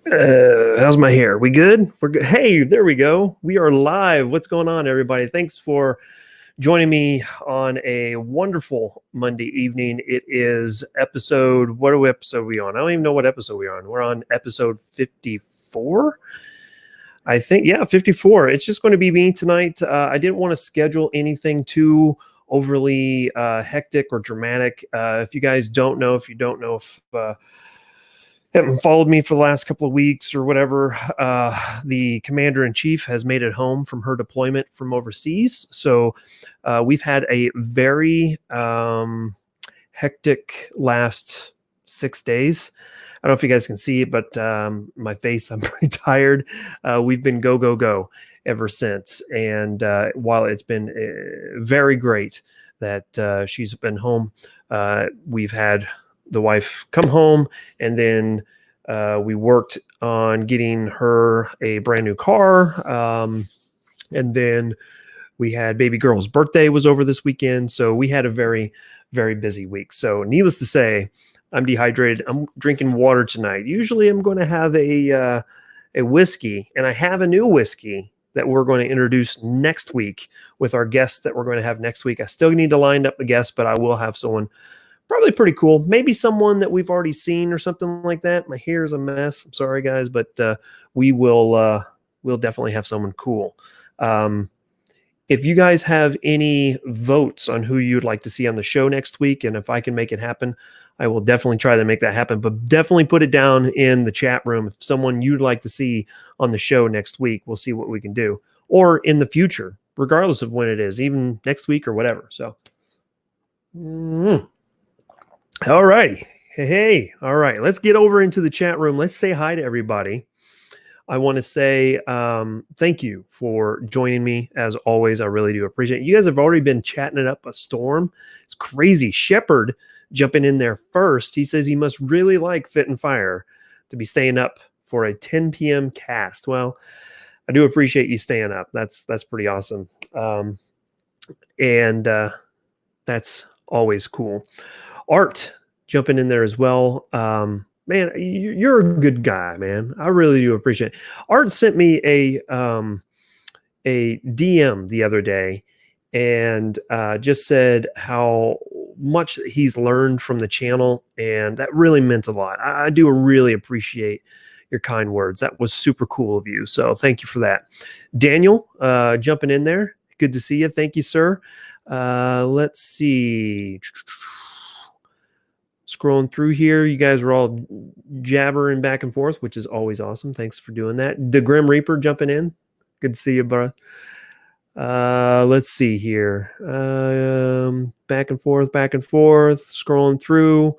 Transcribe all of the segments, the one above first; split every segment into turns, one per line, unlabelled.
How's my hair? We good? We're good. Hey, there we go. We are live. What's going on, everybody? Thanks for joining me on a wonderful Monday evening. It is episode we on? I don't even know what episode we're on. We're on episode 54. I think, yeah, 54. It's just going to be me tonight. I didn't want to schedule anything too overly hectic or dramatic. If you guys don't know, if haven't followed me for the last couple of weeks or whatever, the commander-in-chief has made it home from her deployment from overseas. So we've had a very hectic last 6 days. I don't know if you guys can see it, but my face, I'm pretty tired. We've been go, go, go ever since. And while it's been very great that she's been home, we've had the wife come home, and then we worked on getting her a brand new car. And then we had baby girl's birthday was over this weekend. So we had a very, very busy week. So needless to say, I'm dehydrated. I'm drinking water tonight. Usually I'm going to have a whiskey, and I have a new whiskey that we're going to introduce next week with our guests that we're going to have next week. I still need to line up the guests, but I will have someone probably pretty cool. Maybe someone that we've already seen or something like that. My hair is a mess. I'm sorry, guys, but we'll definitely have someone cool. If you guys have any votes on who you'd like to see on the show next week, and if I can make it happen, I will definitely try to make that happen. But definitely put it down in the chat room. If someone you'd like to see on the show next week, we'll see what we can do. Or in the future, regardless of when it is, even next week or whatever. So. All righty. Hey, all right. Let's get over into the chat room. Let's say hi to everybody. I want to say thank you for joining me. As always, I really do appreciate it. You guys have already been chatting it up a storm. It's crazy. Shepard jumping in there first. He says he must really like Fit and Fire to be staying up for a 10 p.m. cast. Well, I do appreciate you staying up. That's pretty awesome. And that's always cool. Art jumping in there as well. Man, you're a good guy, man. I really do appreciate it. Art sent me a DM the other day and just said how much he's learned from the channel, and that really meant a lot. I do really appreciate your kind words. That was super cool of you. So thank you for that. Daniel, jumping in there. Good to see you. Thank you, sir. Let's see. Scrolling through here, you guys are all jabbering back and forth, which is always awesome. Thanks for doing that. The Grim Reaper jumping in. Good to see you, bro. Let's see here. Back and forth, scrolling through.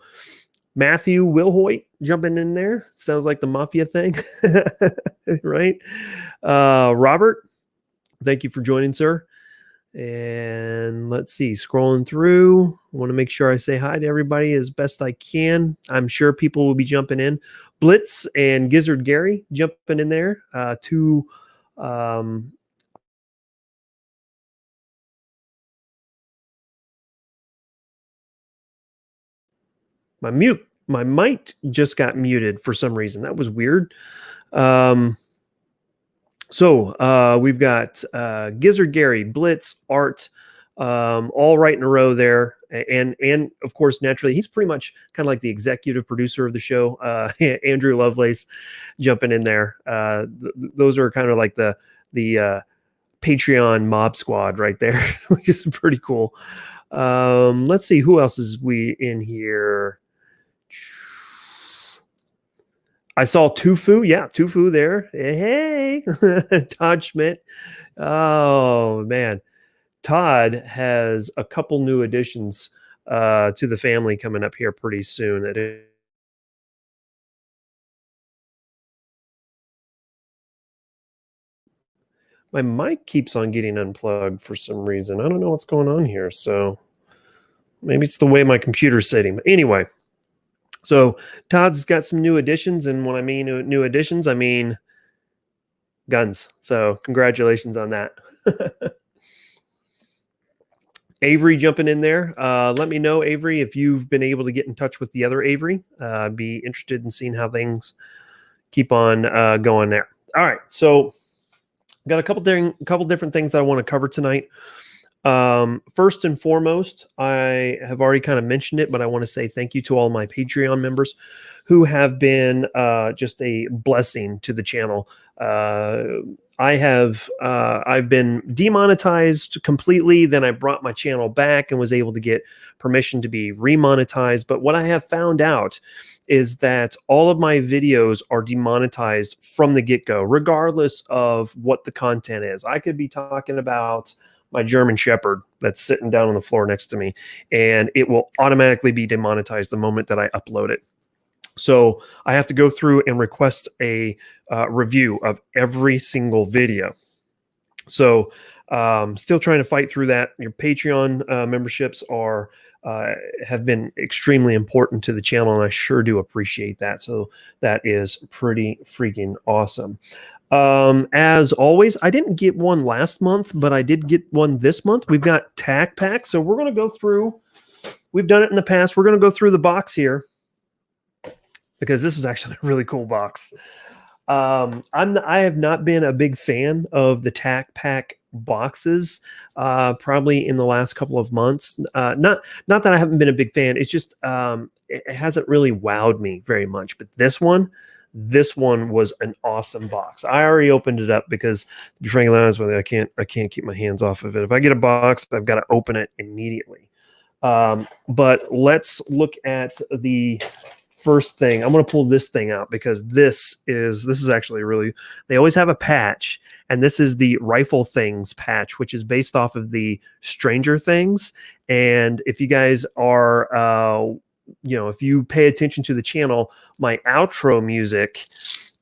Matthew Wilhoit jumping in there. Sounds like the mafia thing, right? Robert, thank you for joining, sir. And let's see, scrolling through. I want to make sure I say hi to everybody as best I can. I'm sure people will be jumping in. Blitz and Gizzard Gary jumping in there. My mic just got muted for some reason. That was weird. So we've got Gizzard Gary, Blitz, Art, all right in a row there. And of course, naturally, he's pretty much kind of like the executive producer of the show. Andrew Lovelace jumping in there. Those are kind of like the Patreon mob squad right there, which is pretty cool. Let's see, who else is we in here? I saw Tufu. Yeah, Tufu there. Hey, Todd Schmidt. Oh, man. Todd has a couple new additions to the family coming up here pretty soon. My mic keeps on getting unplugged for some reason. I don't know what's going on here. So maybe it's the way my computer's setting. But anyway, so Todd's got some new additions. And when I mean new additions, I mean guns. So congratulations on that. Avery jumping in there. Let me know, Avery, if you've been able to get in touch with the other Avery. Be interested in seeing how things keep on going there. All right, so got a couple different things that I want to cover tonight. First and foremost, I have already kind of mentioned it, but I want to say thank you to all my Patreon members who have been just a blessing to the channel. I've been demonetized completely. Then I brought my channel back and was able to get permission to be remonetized. But what I have found out is that all of my videos are demonetized from the get-go, regardless of what the content is. I could be talking about my German Shepherd that's sitting down on the floor next to me, and it will automatically be demonetized the moment that I upload it. So I have to go through and request a review of every single video. So still trying to fight through that. Your Patreon memberships have been extremely important to the channel, and I sure do appreciate that. So that is pretty freaking awesome. As always, I didn't get one last month, but I did get one this month. We've got Tac Pack. So we're going to go through, we've done it in the past. We're going to go through the box here because this was actually a really cool box. I have not been a big fan of the Tac Pack boxes, probably in the last couple of months. Not that I haven't been a big fan. It's just, it hasn't really wowed me very much, but this one was an awesome box. I already opened it up because, to be frankly honest with you, I can't keep my hands off of it. If I get a box, I've got to open it immediately. But let's look at the first thing. I'm going to pull this thing out because this is actually really, they always have a patch, and this is the Rifle Things patch, which is based off of the Stranger Things. And if you guys are, if you pay attention to the channel, my outro music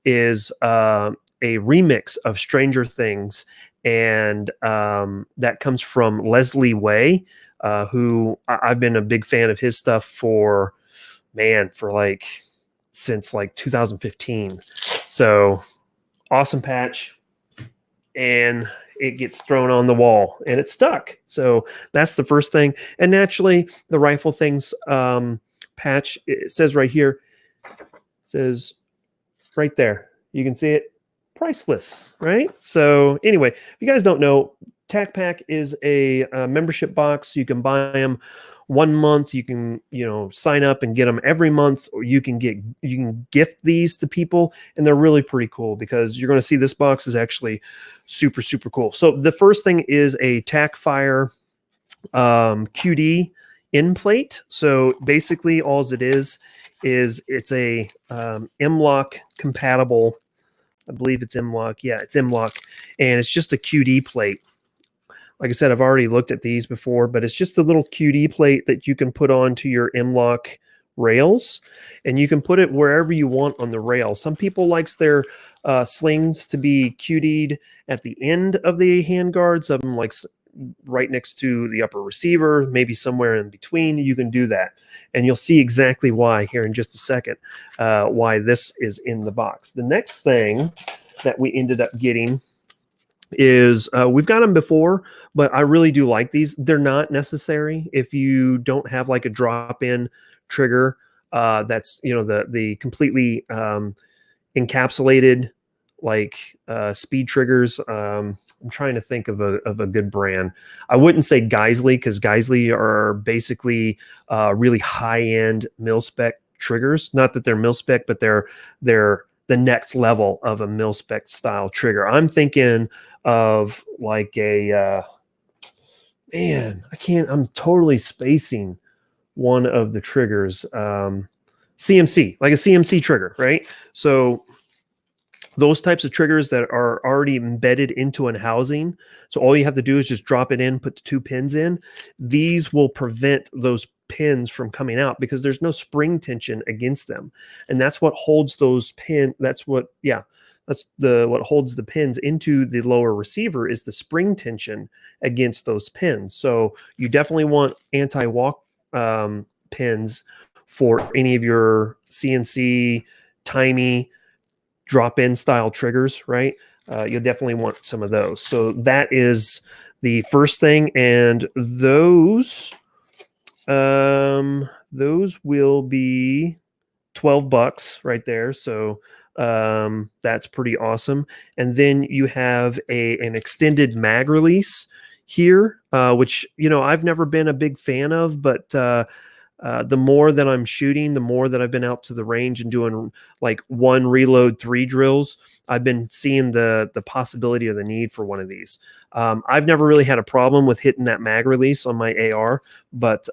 is a remix of Stranger Things, and that comes from Leslie Way, who I've been a big fan of his stuff for since 2015. So awesome patch, and it gets thrown on the wall and it's stuck. So that's the first thing. And naturally, the Rifle Things patch, it says right here, it says right there, you can see it, priceless, right? So anyway, if you guys don't know, Tac Pack is a membership box. You can buy them 1 month. You can, sign up and get them every month, or you can gift these to people, and they're really pretty cool because you're going to see this box is actually super, super cool. So the first thing is a TacFire QD end plate. So basically all it is it's a M-LOK compatible, I believe it's M-LOK. Yeah, it's M-LOK, and it's just a QD plate. Like I said, I've already looked at these before, but it's just a little QD plate that you can put onto your M-LOK rails, and you can put it wherever you want on the rail. Some people likes their slings to be QD'd at the end of the handguard. Some likes right next to the upper receiver, maybe somewhere in between. You can do that, and you'll see exactly why here in just a second, why this is in the box. The next thing that we ended up getting is we've got them before, but I really do like these. They're not necessary if you don't have like a drop-in trigger that's the completely encapsulated speed triggers. I'm trying to think of a good brand. I wouldn't say Geisley, because Geisley are basically really high-end mil-spec triggers. Not that they're mil-spec, but they're the next level of a mil-spec style trigger. I'm thinking of like I'm totally spacing one of the triggers. CMC, like a CMC trigger, right? So those types of triggers that are already embedded into an housing. So all you have to do is just drop it in, put the 2 pins in. These will prevent those pins from coming out because there's no spring tension against them. And that's what holds those pins. What holds the pins into the lower receiver is the spring tension against those pins. So you definitely want anti-walk pins for any of your CNC, timey, drop-in style triggers, right? You'll definitely want some of those. So that is the first thing, and those will be $12 right there. So That's pretty awesome. And then you have an extended mag release here, which, I've never been a big fan of, but the more that I'm shooting, the more that I've been out to the range and doing like 1 reload 3 drills, I've been seeing the possibility or the need for one of these. I've never really had a problem with hitting that mag release on my AR, but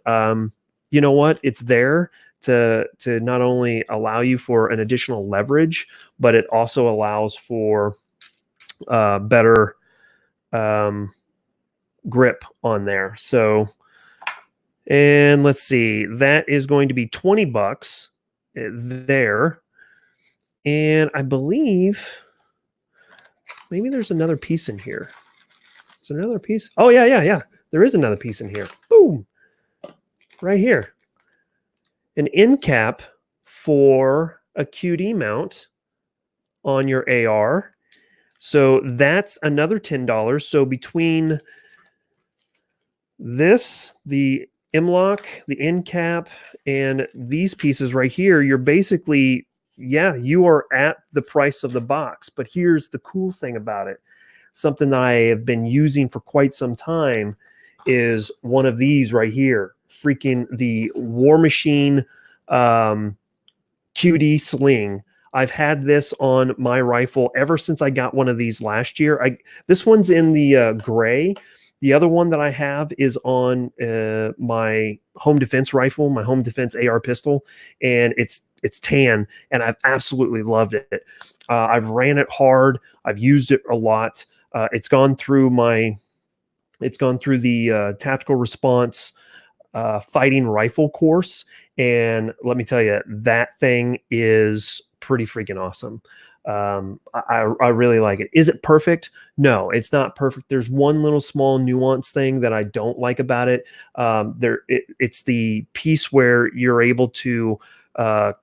you know what? It's there to not only allow you for an additional leverage, but it also allows for better grip on there. So, and let's see, that is going to be $20 there. And I believe maybe there's another piece in here. Is there another piece? Oh, yeah. There is another piece in here. Boom. Right here. An end cap for a QD mount on your AR. So that's another $10. So between this, the M-lock, the end cap, and these pieces right here, you're basically, you are at the price of the box. But here's the cool thing about it. Something that I have been using for quite some time is one of these right here. Freaking the War Machine QD sling. I've had this on my rifle ever since I got one of these last year. This one's in the gray. The other one that I have is on my home defense rifle, my home defense AR pistol, and it's tan, and I've absolutely loved it. I've ran it hard. I've used it a lot. It's gone through the tactical response fighting rifle course, and let me tell you, that thing is pretty freaking awesome. I really like it. Is it perfect? No, it's not perfect. There's one little small nuance thing that I don't like about it. It's the piece where you're able to kind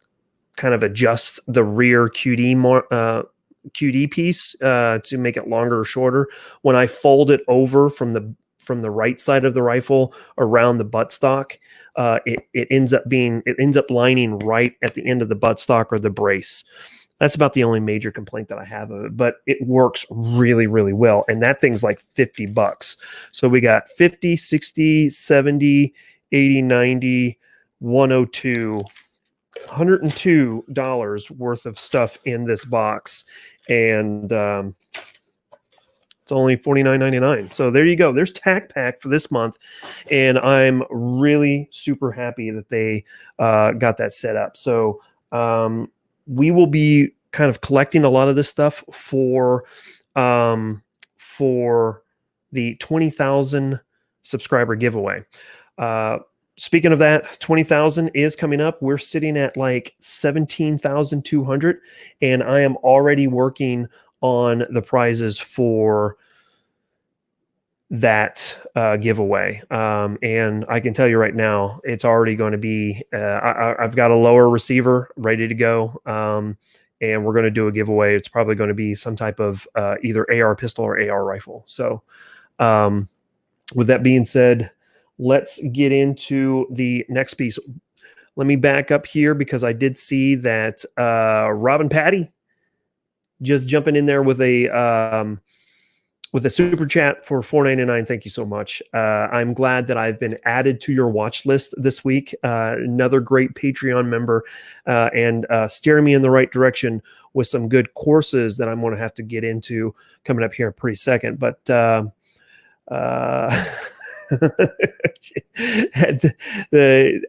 of adjust the rear QD piece to make it longer or shorter. When I fold it over from the right side of the rifle around the buttstock, it ends up lining right at the end of the buttstock or the brace. That's about the only major complaint that I have of it, but it works really, really well. And that thing's like $50. So we got 50, 60, 70, 80, 90, 102, $102 worth of stuff in this box. And it's only $49.99. So there you go. There's Tac Pack for this month. And I'm really super happy that they got that set up. So we will be kind of collecting a lot of this stuff for the 20,000 subscriber giveaway. Speaking of that, 20,000 is coming up. We're sitting at like 17,200, and I am already working on the prizes for that giveaway. And I can tell you right now, it's already going to be, I've got a lower receiver ready to go. And we're going to do a giveaway. It's probably going to be some type of either AR pistol or AR rifle. So with that being said, let's get into the next piece. Let me back up here because I did see that Robin Patty just jumping in there with a super chat for $4.99. Thank you so much. I'm glad that I've been added to your watch list this week. Another great Patreon member and steering me in the right direction with some good courses that I'm going to have to get into coming up here in a pretty second. But the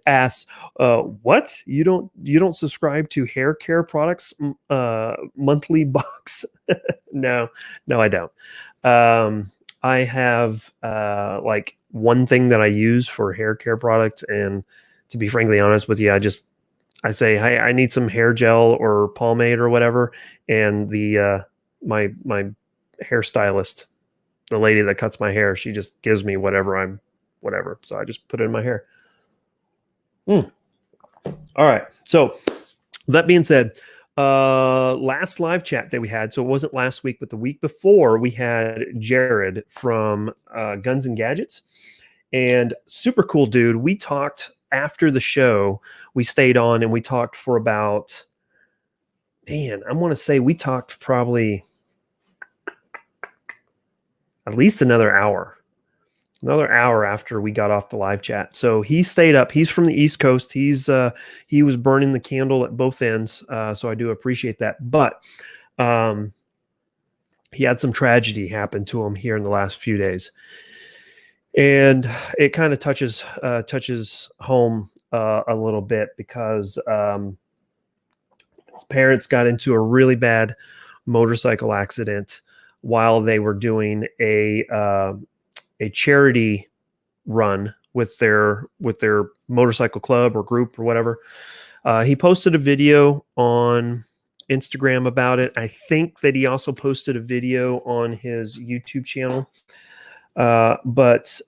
ass, what? You don't subscribe to hair care products monthly box? No, I don't. I have like one thing that I use for hair care products, and to be frankly honest with you, I say, hey, I need some hair gel or pomade or whatever, and the my hairstylist, the lady that cuts my hair, she just gives me whatever. So I just put it in my hair. All right. So that being said, last live chat that we had, so it wasn't last week, but the week before, we had Jared from Guns and Gadgets, and super cool dude. We talked after the show. We stayed on and we talked for about man, I want to say we talked probably at least another hour after we got off the live chat. So he stayed up. He's from the East Coast. He was burning the candle at both ends. So I do appreciate that. But he had some tragedy happen to him here in the last few days, and it kind of touches home a little bit because his parents got into a really bad motorcycle accident while they were doing a charity run with their motorcycle club or group or whatever. He posted a video on Instagram about it. I think that he also posted a video on his YouTube channel. But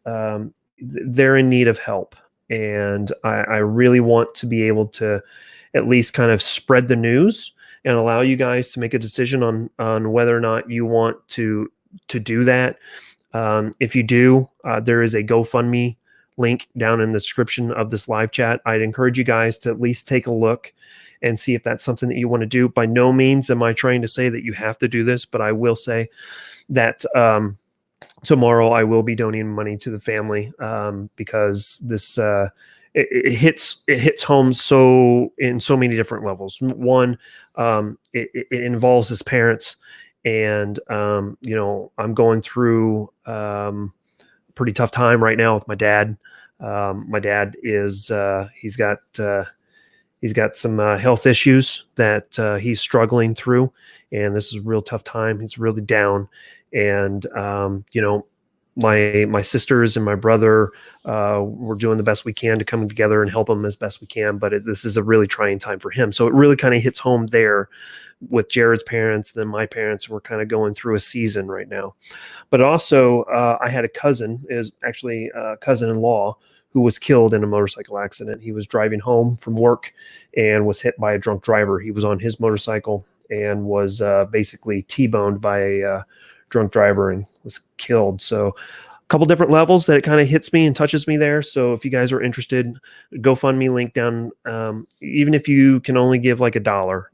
they're in need of help, and I really want to be able to at least kind of spread the news and allow you guys to make a decision on whether or not you want to do that. If you do, there is a GoFundMe link down in the description of this live chat. I'd encourage you guys to at least take a look and see if that's something that you want to do. By no means am I trying to say that you have to do this, but I will say that tomorrow I will be donating money to the family because this it hits home so in so many different levels. One, it involves his parents, and I'm going through a pretty tough time right now with my dad. My dad is he's got some health issues that he's struggling through, and this is a real tough time. He's really down, and my sisters and my brother, we're doing the best we can to come together and help him as best we can. But this is a really trying time for him, so it really kind of hits home there with Jared's parents. Then my parents, we're kind of going through a season right now. But also, I had a cousin, is actually a cousin-in-law, who was killed in a motorcycle accident. He was driving home from work and was hit by a drunk driver. He was on his motorcycle and was basically T-boned by a drunk driver and was killed. So a couple different levels that it kind of hits me and touches me there. So if you guys are interested, GoFundMe link down. Even if you can only give like $1,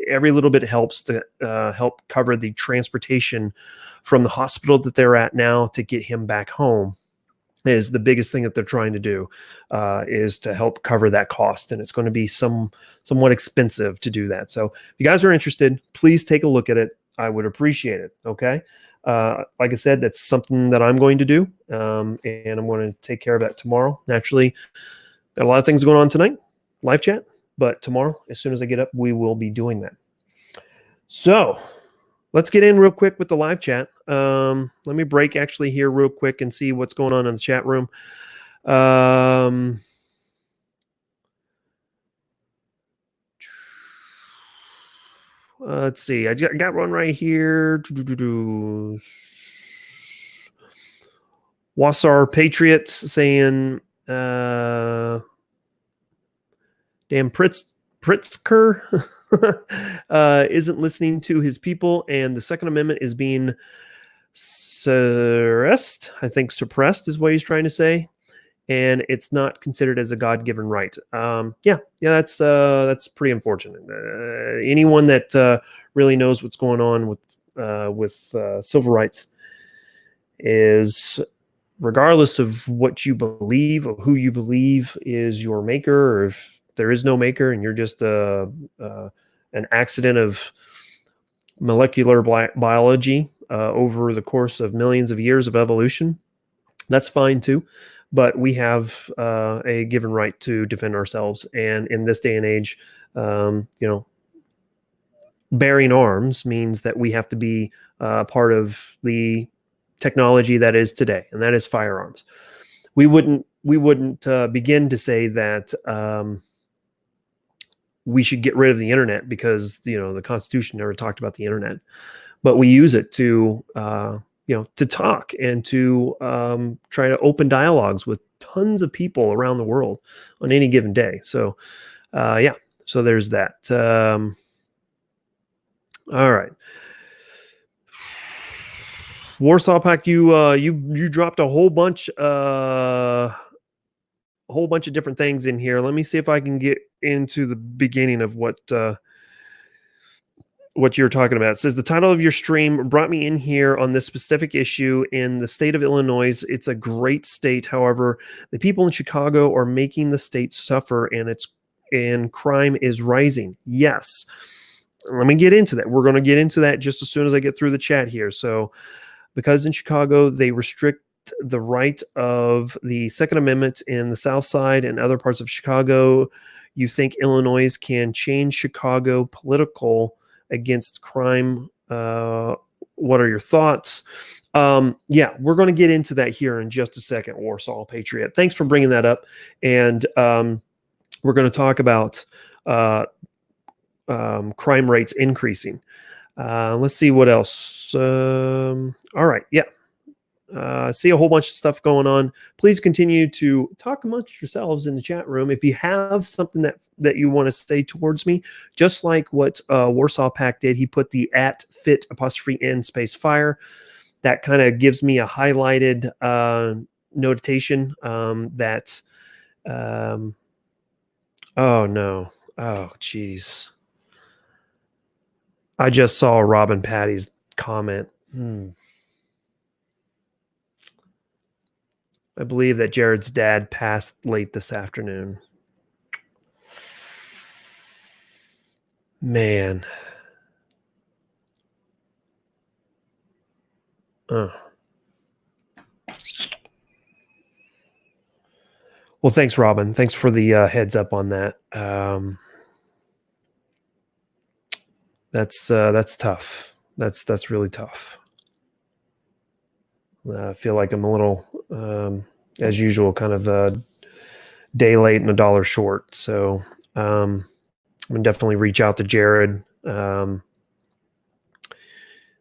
every little bit helps to help cover the transportation from the hospital that they're at now to get him back home. Is the biggest thing that they're trying to do, is to help cover that cost. And it's going to be somewhat expensive to do that. So if you guys are interested, please take a look at it. I would appreciate it. Okay. Like I said, that's something that I'm going to do. And I'm going to take care of that tomorrow. Naturally, got a lot of things going on tonight, live chat, but tomorrow, as soon as I get up, we will be doing that. So let's get in real quick with the live chat. Let me break actually here real quick and see what's going on in the chat room. Let's see. I got one right here. Wasar Patriots saying, damn Pritzker isn't listening to his people, and the Second Amendment is being suppressed. I think suppressed is what he's trying to say, and it's not considered as a God-given right. Yeah, that's pretty unfortunate. Anyone that really knows what's going on with civil rights is, regardless of what you believe or who you believe is your maker, or if there is no maker and you're just an accident of molecular biology over the course of millions of years of evolution, that's fine too. But we have a given right to defend ourselves. And in this day and age, bearing arms means that we have to be part of the technology that is today, and that is firearms. We wouldn't begin to say that we should get rid of the internet because the Constitution never talked about the internet, but we use it to to talk and to try to open dialogues with tons of people around the world on any given day. So so there's that. All right. Warsaw Pact, you dropped a whole bunch of different things in here. Let me see if I can get into the beginning of what what you're talking about. It says the title of your stream brought me in here on this specific issue in the state of Illinois. It's a great state. However, the people in Chicago are making the state suffer, and crime is rising. Yes. Let me get into that. We're going to get into that just as soon as I get through the chat here. So, because in Chicago they restrict the right of the Second Amendment in the South Side and other parts of Chicago, you think Illinois can change Chicago political against crime? What are your thoughts? Yeah, we're going to get into that here in just a second, Warsaw Patriot. Thanks for bringing that up. And we're going to talk about crime rates increasing. Let's see what else. All right. Yeah. See a whole bunch of stuff going on. Please continue to talk amongst yourselves in the chat room. If you have something that you want to say towards me, just like what Warsaw Pack did, he put the @fit_in space fire. That kind of gives me a highlighted notation that. Oh no! Oh geez! I just saw Robin Patty's comment. I believe that Jared's dad passed late this afternoon. Man. Well, thanks, Robin. Thanks for the heads up on that. That's tough. That's really tough. I feel like I'm a little, as usual, kind of a day late and a dollar short. So I'm gonna definitely reach out to Jared,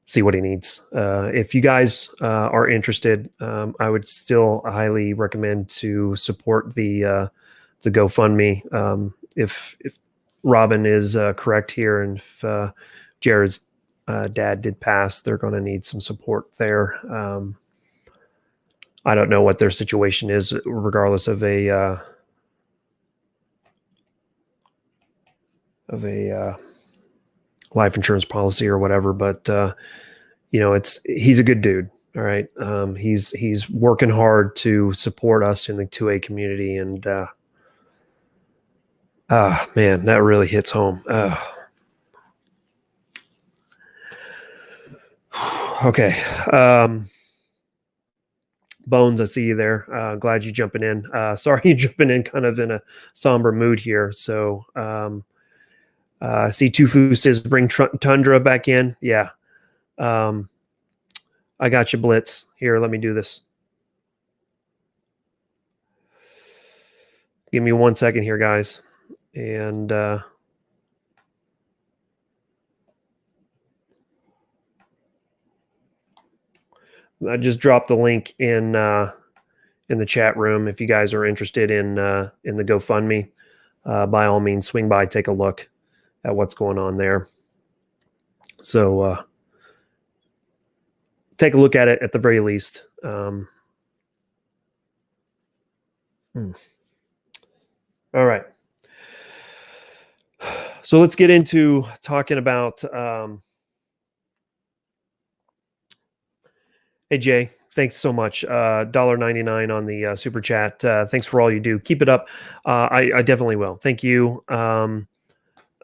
see what he needs. If you guys are interested, I would still highly recommend to support the GoFundMe. If Robin is correct here, and if Jared's dad did pass, they're going to need some support there. I don't know what their situation is, regardless of a life insurance policy or whatever. But he's a good dude. All right, he's working hard to support us in the 2A community, and man, that really hits home. Okay. Bones, I see you there. Glad you jumping in. Sorry, you jumping in kind of in a somber mood here. So, see Tufu says bring Tundra back in. Yeah. I got you, Blitz. Here, let me do this. Give me 1 second here, guys. And I just dropped the link in the chat room. If you guys are interested in the GoFundMe, by all means, swing by, take a look at what's going on there. So take a look at it at the very least. All right. So let's get into talking about. Hey Jay, thanks so much. $1.99 on the super chat. Thanks for all you do. Keep it up. I definitely will. Thank you.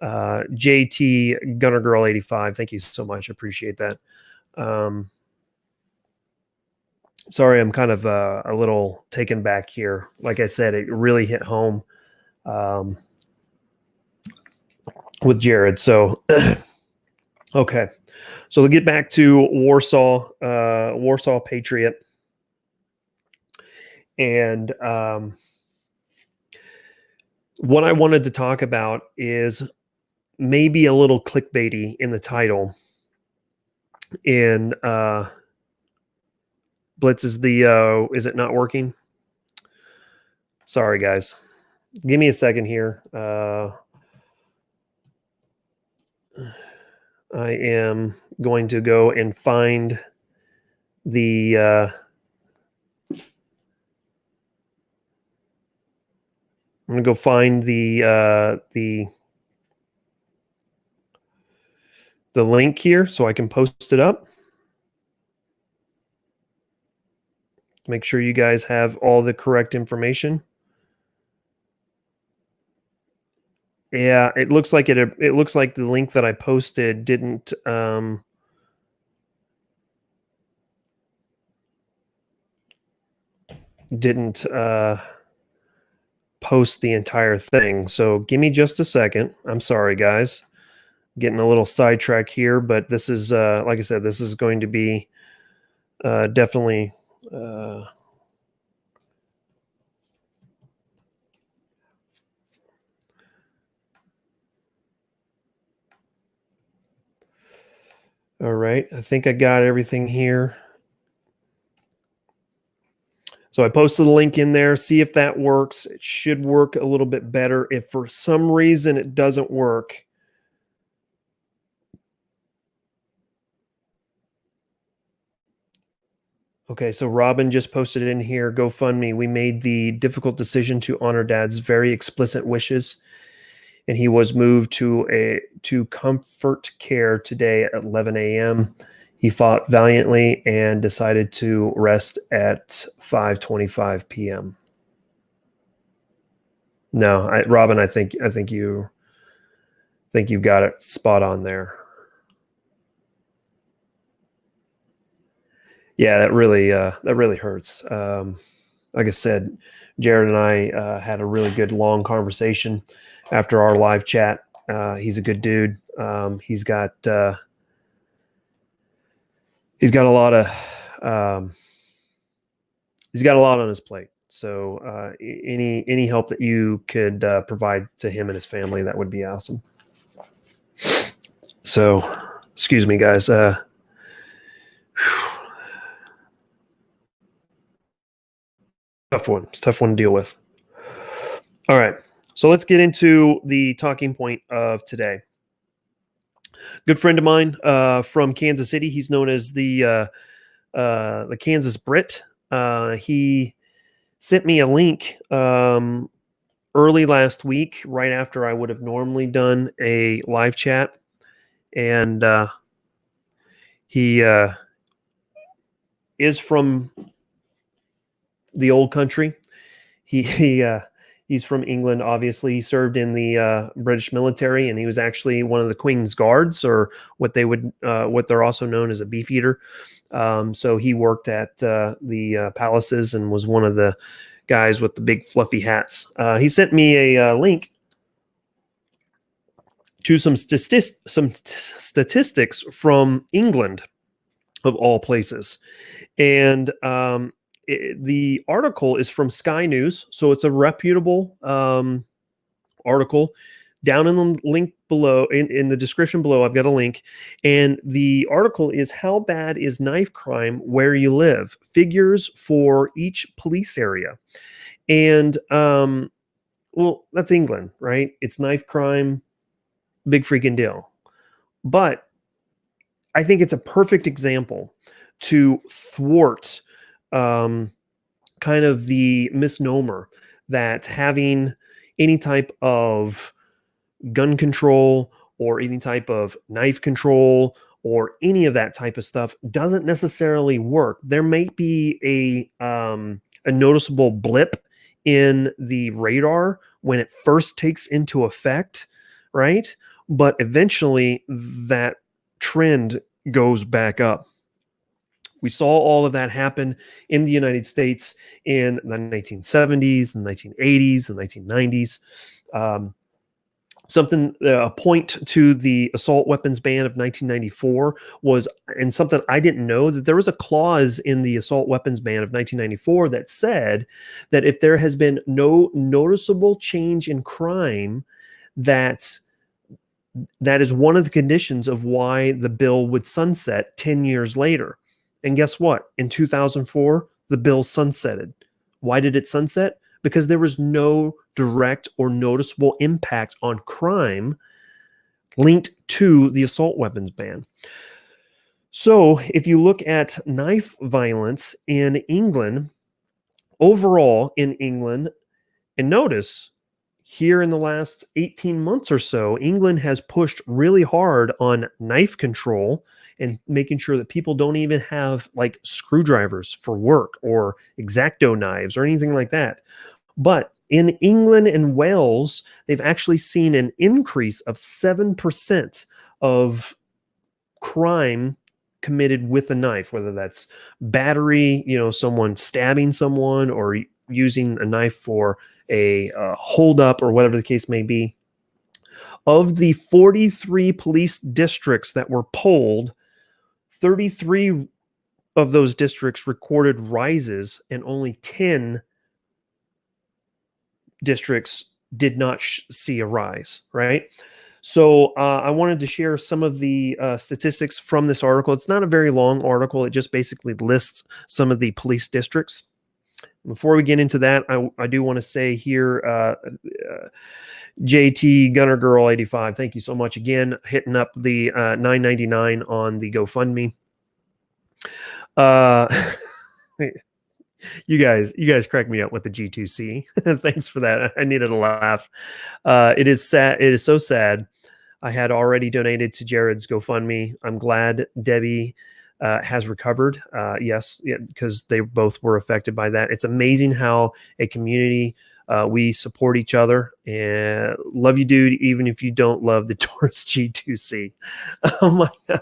JT Gunner Girl 85. Thank you so much. I appreciate that. Sorry, I'm kind of a little taken back here. Like I said, it really hit home with Jared. So, okay. So to get back to Warsaw Patriot. And what I wanted to talk about is maybe a little clickbaity in the title. In Blitz is is it not working? Sorry, guys. Give me a second here. I am going to go and find the I'm going to go find the the link here so I can post it up. Make sure you guys have all the correct information. Yeah, it looks like it looks like the link that I posted didn't post the entire thing. So give me just a second. I'm sorry, guys. Getting a little sidetracked here, but this is like I said, this is going to be definitely all right. I think I got everything here. So I posted the link in there. See if that works. It should work a little bit better. If for some reason it doesn't work, okay, so Robin just posted it in here. GoFundMe. We made the difficult decision to honor Dad's very explicit wishes, and he was moved to comfort care today at 11 a.m. He fought valiantly and decided to rest at 5:25 p.m. No, Robin, I think you've got it spot on there. Yeah, that really hurts. Like I said, Jared and I had a really good long conversation after our live chat. He's a good dude. He's got a lot of he's got a lot on his plate. So any help that you could provide to him and his family, that would be awesome. So, excuse me, guys. Tough one. It's a tough one to deal with. All right. So let's get into the talking point of today. Good friend of mine from Kansas City. He's known as the Kansas Brit. He sent me a link early last week, right after I would have normally done a live chat, and he is from the old country. He's from England, obviously. He served in the British military, and he was actually one of the Queen's Guards, or what they're also known as a beefeater. So he worked at the palaces and was one of the guys with the big fluffy hats. He sent me a link to some statistics from England, of all places, and the article is from Sky News, so it's a reputable article. Down in the link below, in the description below, I've got a link, and the article is "How bad is knife crime where you live? Figures for each police area." And well, that's England, right? It's knife crime, big freaking deal. But I think it's a perfect example to thwart kind of the misnomer that having any type of gun control or any type of knife control or any of that type of stuff doesn't necessarily work. There may be a noticeable blip in the radar when it first takes into effect, right? But eventually that trend goes back up. We saw all of that happen in the United States in the 1970s, the 1980s, the 1990s. A point to the assault weapons ban of 1994 was, and something I didn't know, that there was a clause in the assault weapons ban of 1994 that said that if there has been no noticeable change in crime, that is one of the conditions of why the bill would sunset 10 years later. And guess what? In 2004, the bill sunsetted. Why did it sunset? Because there was no direct or noticeable impact on crime linked to the assault weapons ban. So if you look at knife violence in England, overall in England, and notice here in the last 18 months or so, England has pushed really hard on knife control and making sure that people don't even have like screwdrivers for work or X-Acto knives or anything like that. But in England and Wales, they've actually seen an increase of 7% of crime committed with a knife, whether that's battery, someone stabbing someone, or using a knife for a hold up or whatever the case may be. Of the 43 police districts that were polled, 33 of those districts recorded rises, and only 10 districts did not see a rise, right? So I wanted to share some of the statistics from this article. It's not a very long article. It just basically lists some of the police districts. Before we get into that, I do want to say here, JT Gunner Girl 85, thank you so much again, hitting up the $9.99 on the GoFundMe. You guys crack me up with the G2C. Thanks for that. I needed a laugh. It is sad. It is so sad. I had already donated to Jared's GoFundMe. I'm glad Debbie has recovered. Yes, because they both were affected by that. It's amazing how a community, we support each other, and love you, dude, even if you don't love the Taurus G2C. Oh my God.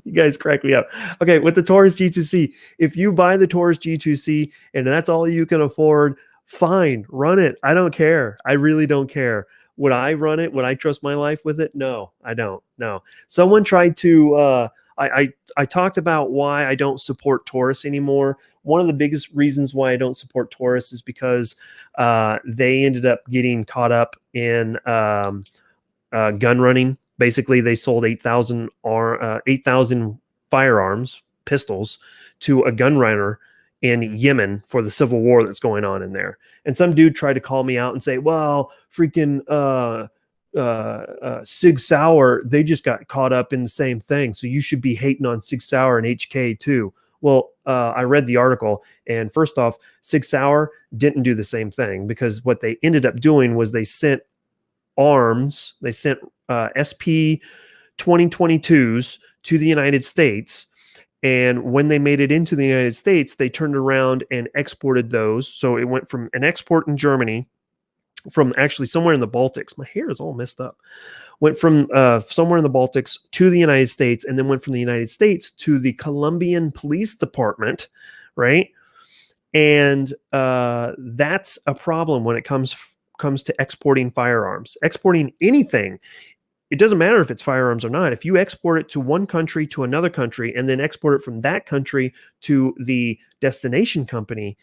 You guys crack me up. Okay, with the Taurus G2C, if you buy the Taurus G2C and that's all you can afford, fine, run it. I don't care. I really don't care. Would I run it? Would I trust my life with it? No, I don't. No. Someone tried to I talked about why I don't support Taurus anymore. One of the biggest reasons why I don't support Taurus is because they ended up getting caught up in gun running. Basically, they sold 8,000 firearms, pistols, to a gun runner in Yemen for the civil war that's going on in there. And some dude tried to call me out and say, well, freaking Sig Sauer, they just got caught up in the same thing. So you should be hating on Sig Sauer and HK too. Well, I read the article, and first off, Sig Sauer didn't do the same thing, because what they ended up doing was they sent arms, they sent SP 2022s to the United States. And when they made it into the United States, they turned around and exported those. So it went from an export in Germany, from actually somewhere in the Baltics. My hair is all messed up. Went from somewhere in the Baltics to the United States, and then went from the United States to the Colombian Police Department, right? And that's a problem when it comes to exporting firearms. Exporting anything, it doesn't matter if it's firearms or not. If you export it to one country to another country, and then export it from that country to the destination country,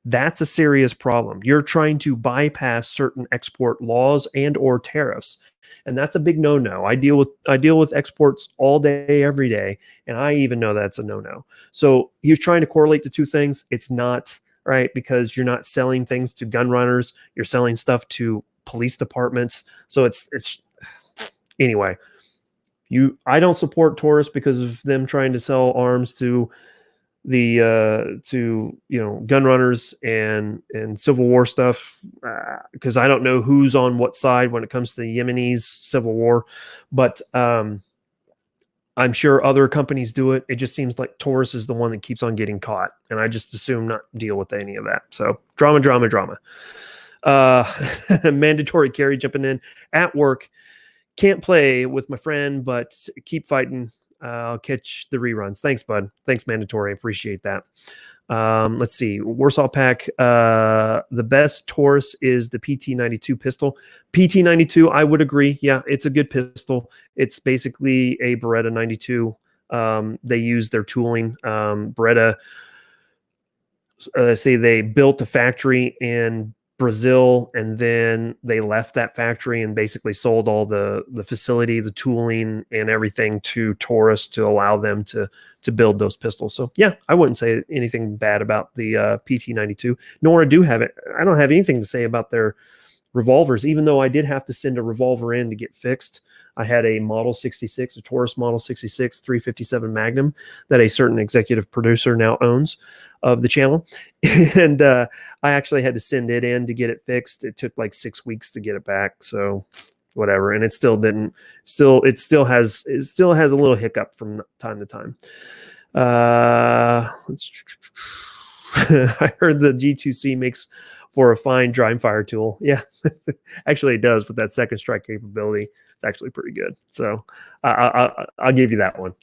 that's a serious problem. You're trying to bypass certain export laws and or tariffs, and that's a big no-no. I deal with exports all day, every day, and I even know that's a no-no. So you're trying to correlate the two things. It's not right, because you're not selling things to gun runners. You're selling stuff to police departments. So it's anyway. I don't support Taurus because of them trying to sell arms to the gun runners and civil war stuff, because I don't know who's on what side when it comes to the Yemenis civil war, but I'm sure other companies do it. It just seems like Taurus is the one that keeps on getting caught, and I just assume not deal with any of that. So drama. Mandatory carry jumping in at work. Can't play with my friend, but keep fighting. I'll catch the reruns. Thanks, bud. Thanks, Mandatory. Appreciate that. Let's see. Warsaw Pack. The best Taurus is the PT92 pistol. PT92, I would agree. Yeah, it's a good pistol. It's basically a Beretta 92. They use their tooling. Beretta, say they built a factory in Brazil, and then they left that factory and basically sold all the facility, the tooling, and everything to Taurus to allow them to build those pistols. So yeah, I wouldn't say anything bad about the PT92, nor I don't have anything to say about their revolvers, even though I did have to send a revolver in to get fixed. I had a Model 66, a Taurus Model 66 357 Magnum that a certain executive producer now owns of the channel. And I actually had to send it in to get it fixed. It took like 6 weeks to get it back. So whatever. And it still didn't, it still has a little hiccup from time to time. I heard the G2C makes for a fine dry fire tool. Yeah, actually it does with that second strike capability. It's actually pretty good. So I'll give you that one.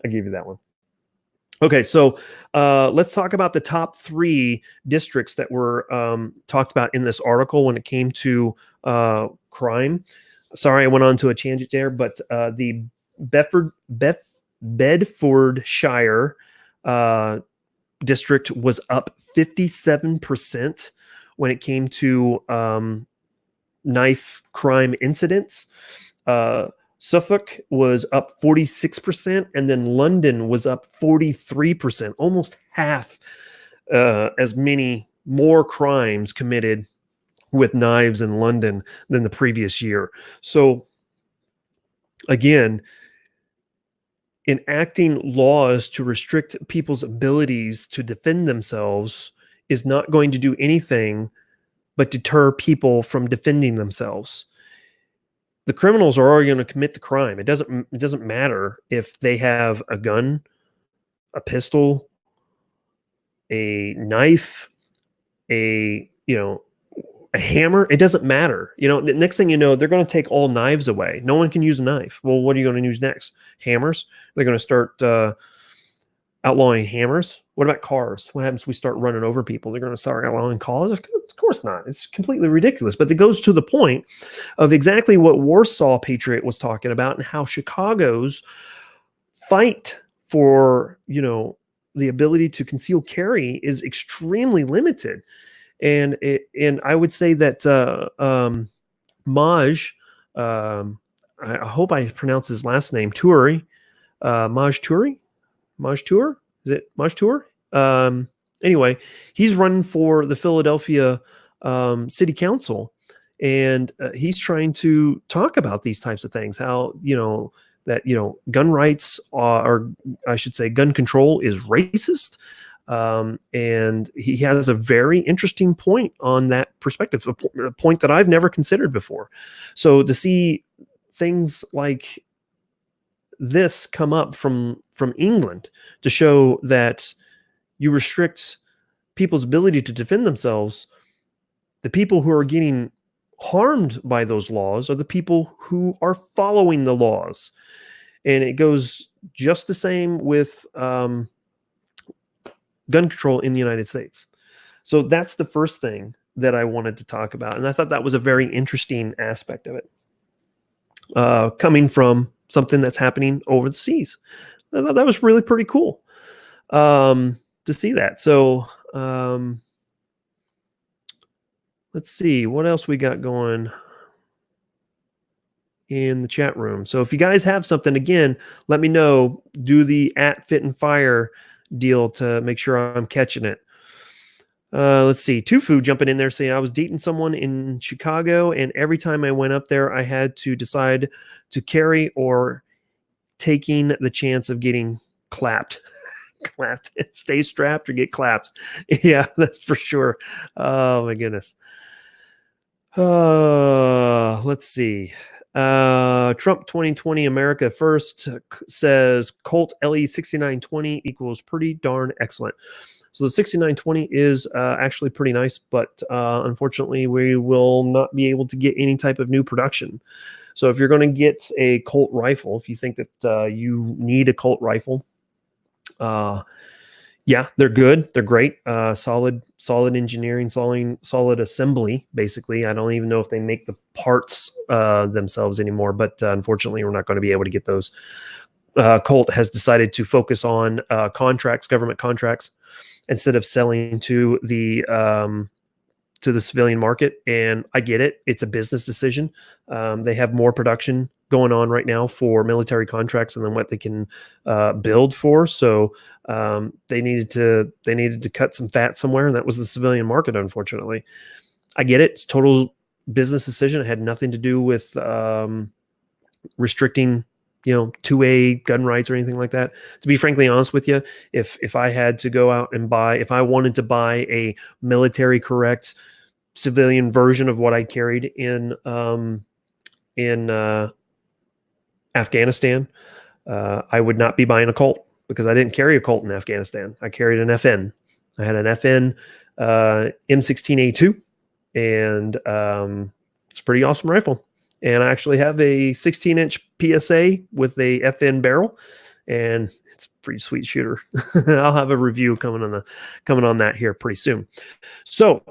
Okay, so let's talk about the top 3 districts that were talked about in this article when it came to crime. Sorry, I went on to a tangent there, but the Bedfordshire district was up 57% when it came to knife crime incidents. Suffolk was up 46%, and then London was up 43%, almost half as many more crimes committed with knives in London than the previous year. So again, enacting laws to restrict people's abilities to defend themselves is not going to do anything but deter people from defending themselves. The criminals are already going to commit the crime. It doesn't matter if they have a gun, a pistol, a knife, a hammer. It doesn't matter. The next thing you know, they're going to take all knives away. No one can use a knife. Well, what are you going to use next? Hammers? They're going to start outlawing hammers. What about cars? What happens if we start running over people? They're going to start outlawing cars? Of course not. It's completely ridiculous. But it goes to the point of exactly what Warsaw Patriot was talking about and how Chicago's fight for, the ability to conceal carry is extremely limited. And I would say that Maj, I hope I pronounce his last name, Turi, Maj Tour? Is it Maj Tour? Anyway, he's running for the Philadelphia City Council, and he's trying to talk about these types of things. How that gun rights or I should say, gun control is racist. And he has a very interesting point on that perspective, a point that I've never considered before. So to see things like this come up from England to show that you restrict people's ability to defend themselves, the people who are getting harmed by those laws are the people who are following the laws. And it goes just the same with gun control in the United States. So that's the first thing that I wanted to talk about. And I thought that was a very interesting aspect of it, coming from something that's happening over the seas. I thought that was really pretty cool to see that. So let's see what else we got going in the chat room. So if you guys have something, again, let me know. Do the @FitandFire deal to make sure I'm catching it. Let's see. Tufu jumping in there saying, I was dating someone in Chicago, and every time I went up there, I had to decide to carry or taking the chance of getting clapped. Clapped. Stay strapped or get clapped. Yeah, that's for sure. Oh, my goodness. Let's see. Trump 2020 America First says Colt LE 6920 equals pretty darn excellent. So the 6920 is actually pretty nice, but unfortunately we will not be able to get any type of new production. So if you're going to get a Colt rifle, if you think that you need a Colt rifle, yeah, they're good. They're great. Solid engineering, solid assembly, basically. I don't even know if they make the parts themselves anymore, but unfortunately, we're not going to be able to get those. Colt has decided to focus on contracts, government contracts, instead of selling to the civilian market. And I get it. It's a business decision. They have more production going on right now for military contracts than what they can build for. So they needed to cut some fat somewhere, and that was the civilian market. Unfortunately, I get it. It's total business decision. It had nothing to do with restricting, 2A gun rights or anything like that. To be frankly honest with you, if I had to go out and if I wanted to buy a military correct civilian version of what I carried in Afghanistan, I would not be buying a Colt, because I didn't carry a Colt in Afghanistan. I carried an FN. I had an FN M16A2, and it's a pretty awesome rifle. And I actually have a 16-inch PSA with a FN barrel, and it's a pretty sweet shooter. I'll have a review coming on that here pretty soon. So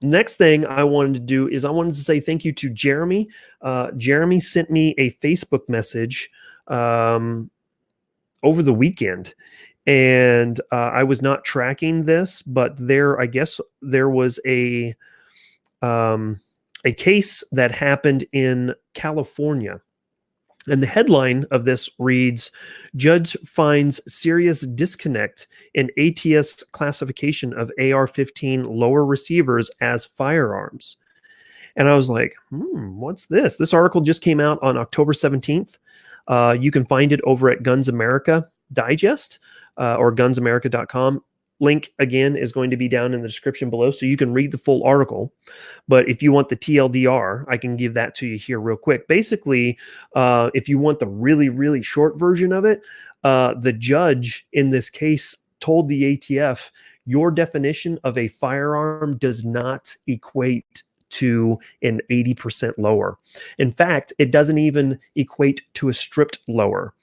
next thing I wanted to do is I wanted to say thank you to Jeremy. Jeremy sent me a Facebook message over the weekend, and I was not tracking this, but I guess there was a case that happened in California. And the headline of this reads, "Judge finds serious disconnect in ATS classification of AR-15 lower receivers as firearms." And I was like, what's this? This article just came out on October 17th. You can find it over at Guns America Digest or gunsamerica.com. Link, again, is going to be down in the description below, so you can read the full article. But if you want the TLDR, I can give that to you here real quick. Basically, if you want the really, really short version of it, the judge in this case told the ATF, your definition of a firearm does not equate to an 80% lower. In fact, it doesn't even equate to a stripped lower,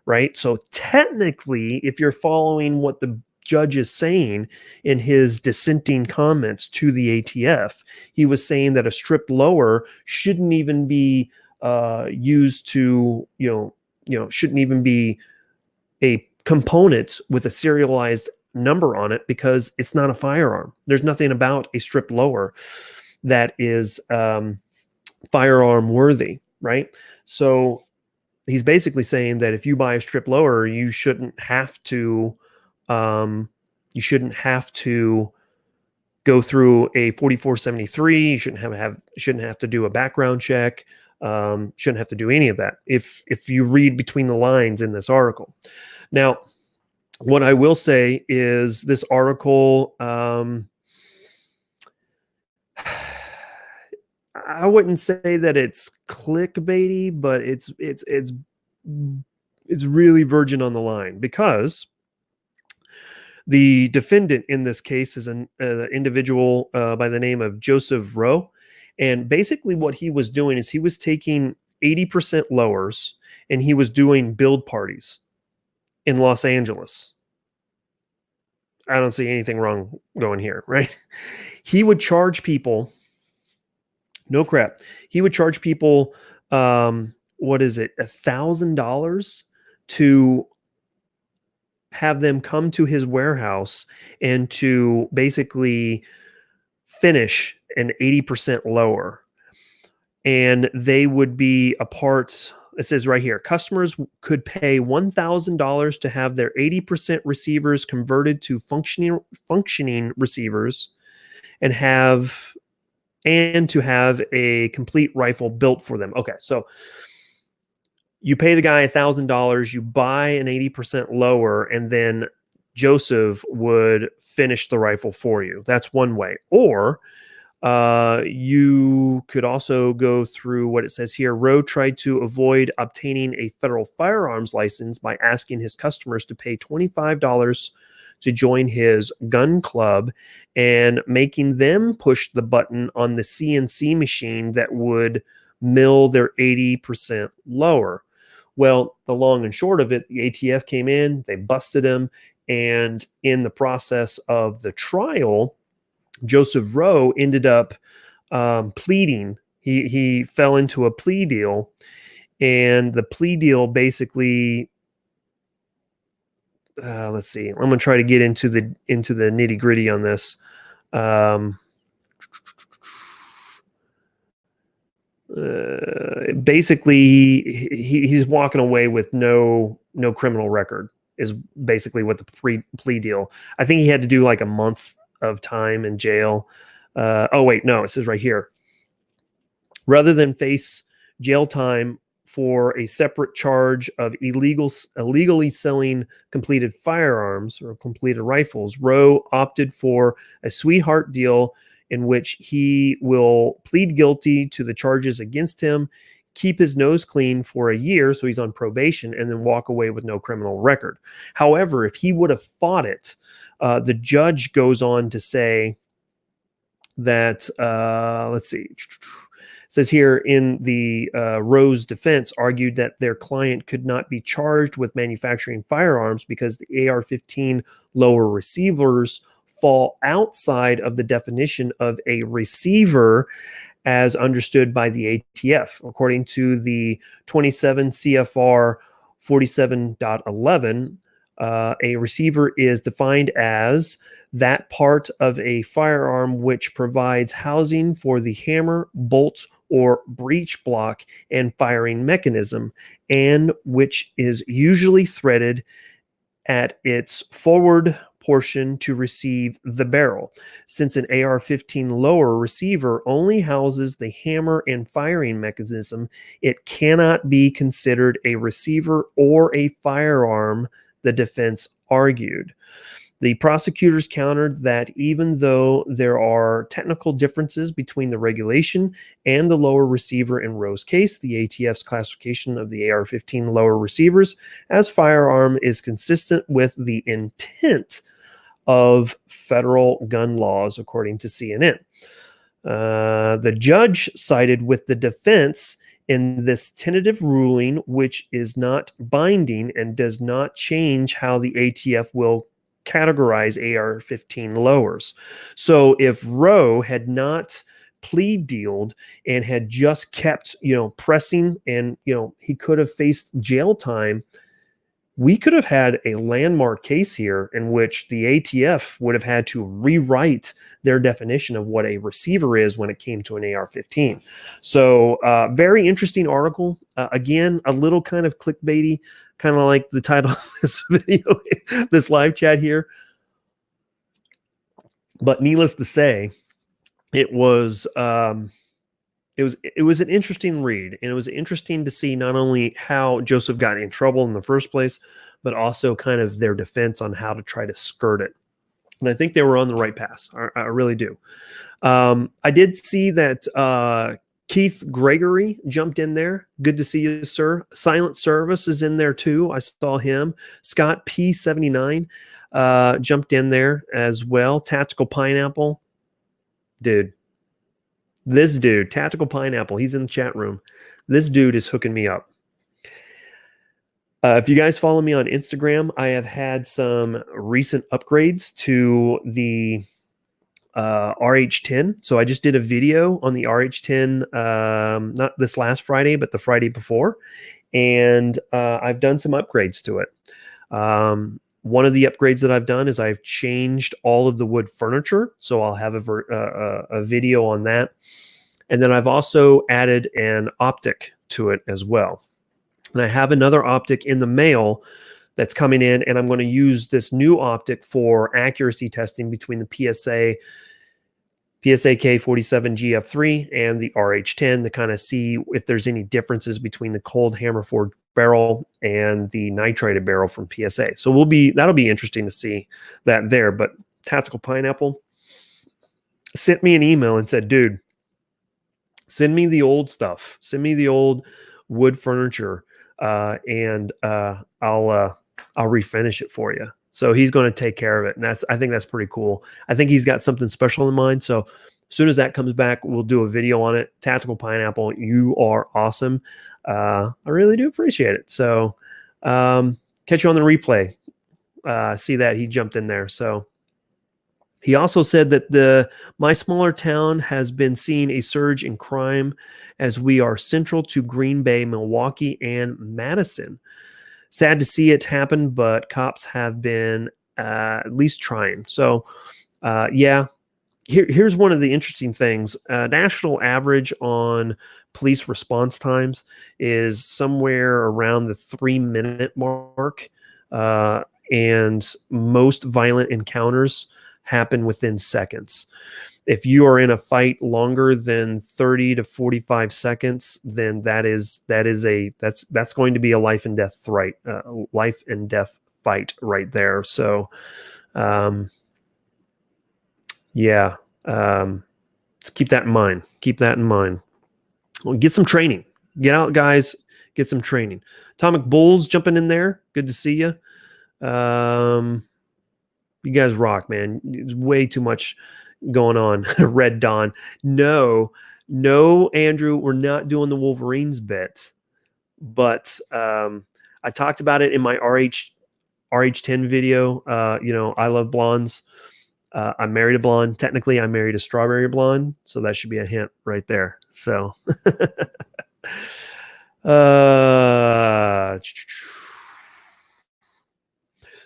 right? So technically, if you're following what the judge is saying in his dissenting comments to the ATF, he was saying that a stripped lower shouldn't even be used to, shouldn't even be a component with a serialized number on it, because it's not a firearm. There's nothing about a stripped lower that is firearm worthy, right? So he's basically saying that if you buy a stripped lower, you shouldn't have to go through a 4473. You shouldn't have to do a background check. Shouldn't have to do any of that if you read between the lines in this article. Now, what I will say is this article, I wouldn't say that it's clickbaity, but it's really verging on the line, because the defendant in this case is an individual by the name of Joseph Rowe. And basically what he was doing is he was taking 80% lowers and he was doing build parties in Los Angeles. I don't see anything wrong going here, right? He would charge people, no crap. He would charge people, what is it, $1,000 to have them come to his warehouse and to basically finish an 80% lower. And they would be a part, it says right here, customers could pay $1,000 to have their 80% receivers converted to functioning receivers and to have a complete rifle built for them. Okay, so you pay the guy $1,000, you buy an 80% lower, and then Joseph would finish the rifle for you. That's one way. Or you could also go through what it says here. Rowe tried to avoid obtaining a federal firearms license by asking his customers to pay $25 to join his gun club and making them push the button on the CNC machine that would mill their 80% lower. Well, the long and short of it, the ATF came in, they busted him, and in the process of the trial, Joseph Rowe ended up pleading. He fell into a plea deal, and the plea deal basically, let's see. I'm going to try to get into the nitty gritty on this. Basically, he's walking away with no criminal record, is basically what the plea deal. I think he had to do like a month of time in jail. Oh wait, no, it says right here. rather than face jail time for a separate charge of illegally selling completed firearms or completed rifles. Rowe opted for a sweetheart deal in which he will plead guilty to the charges against him, keep his nose clean for a year, so he's on probation, and then walk away with no criminal record. However, if he would have fought it, the judge goes on to say that, let's see, says here in the Rowe's defense, argued that their client could not be charged with manufacturing firearms because the AR-15 lower receivers fall outside of the definition of a receiver as understood by the ATF. According to the 27 CFR 47.11, a receiver is defined as that part of a firearm which provides housing for the hammer, bolt, or breech block and firing mechanism, and which is usually threaded at its forward portion to receive the barrel. Since an AR-15 lower receiver only houses the hammer and firing mechanism, it cannot be considered a receiver or a firearm, the defense argued. The prosecutors countered that even though there are technical differences between the regulation and the lower receiver in Rowe's case, the ATF's classification of the AR-15 lower receivers as firearm is consistent with the intent of federal gun laws, according to CNN. The judge sided with the defense in this tentative ruling, which is not binding and does not change how the ATF will categorize AR-15 lowers. So if Rowe had not plea dealed and had just kept, pressing, and, he could have faced jail time, we could have had a landmark case here in which the ATF would have had to rewrite their definition of what a receiver is when it came to an AR-15. So very interesting article. Again, a little kind of clickbaity, kind of like the title of this video, this live chat here. But needless to say, it was an interesting read, and it was interesting to see not only how Joseph got in trouble in the first place, but also kind of their defense on how to try to skirt it. And I think they were on the right path. I really do. I did see that Keith Gregory jumped in there. Good to see you, sir. Silent Service is in there too. I saw him. Scott P79 jumped in there as well. Tactical Pineapple. Dude. This dude, Tactical Pineapple, he's in the chat room. This dude is hooking me up. If you guys follow me on Instagram, I have had some recent upgrades to the RH10. So I just did a video on the RH10, not this last Friday, but the Friday before. And I've done some upgrades to it. One of the upgrades that I've done is I've changed all of the wood furniture. So I'll have a video on that. And then I've also added an optic to it as well. And I have another optic in the mail that's coming in, and I'm going to use this new optic for accuracy testing between the PSA K47 GF3 and the RH10 to kind of see if there's any differences between the cold hammer forged barrel and the nitrated barrel from PSA. So that'll be interesting to see that there. But Tactical Pineapple sent me an email and said, dude, send me the old stuff. Send me the old wood furniture, and I'll refinish it for you. So he's going to take care of it. And I think that's pretty cool. I think he's got something special in mind. So as soon as that comes back, we'll do a video on it. Tactical Pineapple, you are awesome. I really do appreciate it. So catch you on the replay. See that he jumped in there. So he also said that my smaller town has been seeing a surge in crime as we are central to Green Bay, Milwaukee, and Madison. Sad to see it happen, but cops have been at least trying. So, yeah, here's one of the interesting things. National average on police response times is somewhere around the 3-minute mark, and most violent encounters happen within seconds. If you are in a fight longer than 30 to 45 seconds, then that's going to be a life and death fight right there. So, yeah, let's keep that in mind. Keep that in mind. Well, get some training. Get out, guys. Get some training. Atomic Bulls jumping in there. Good to see you. You guys rock, man. There's way too much going on. Red Dawn. No, Andrew, we're not doing the Wolverines bit. But I talked about it in my RH10 video. I love blondes. I married a blonde. Technically, I married a strawberry blonde. So that should be a hint right there. So,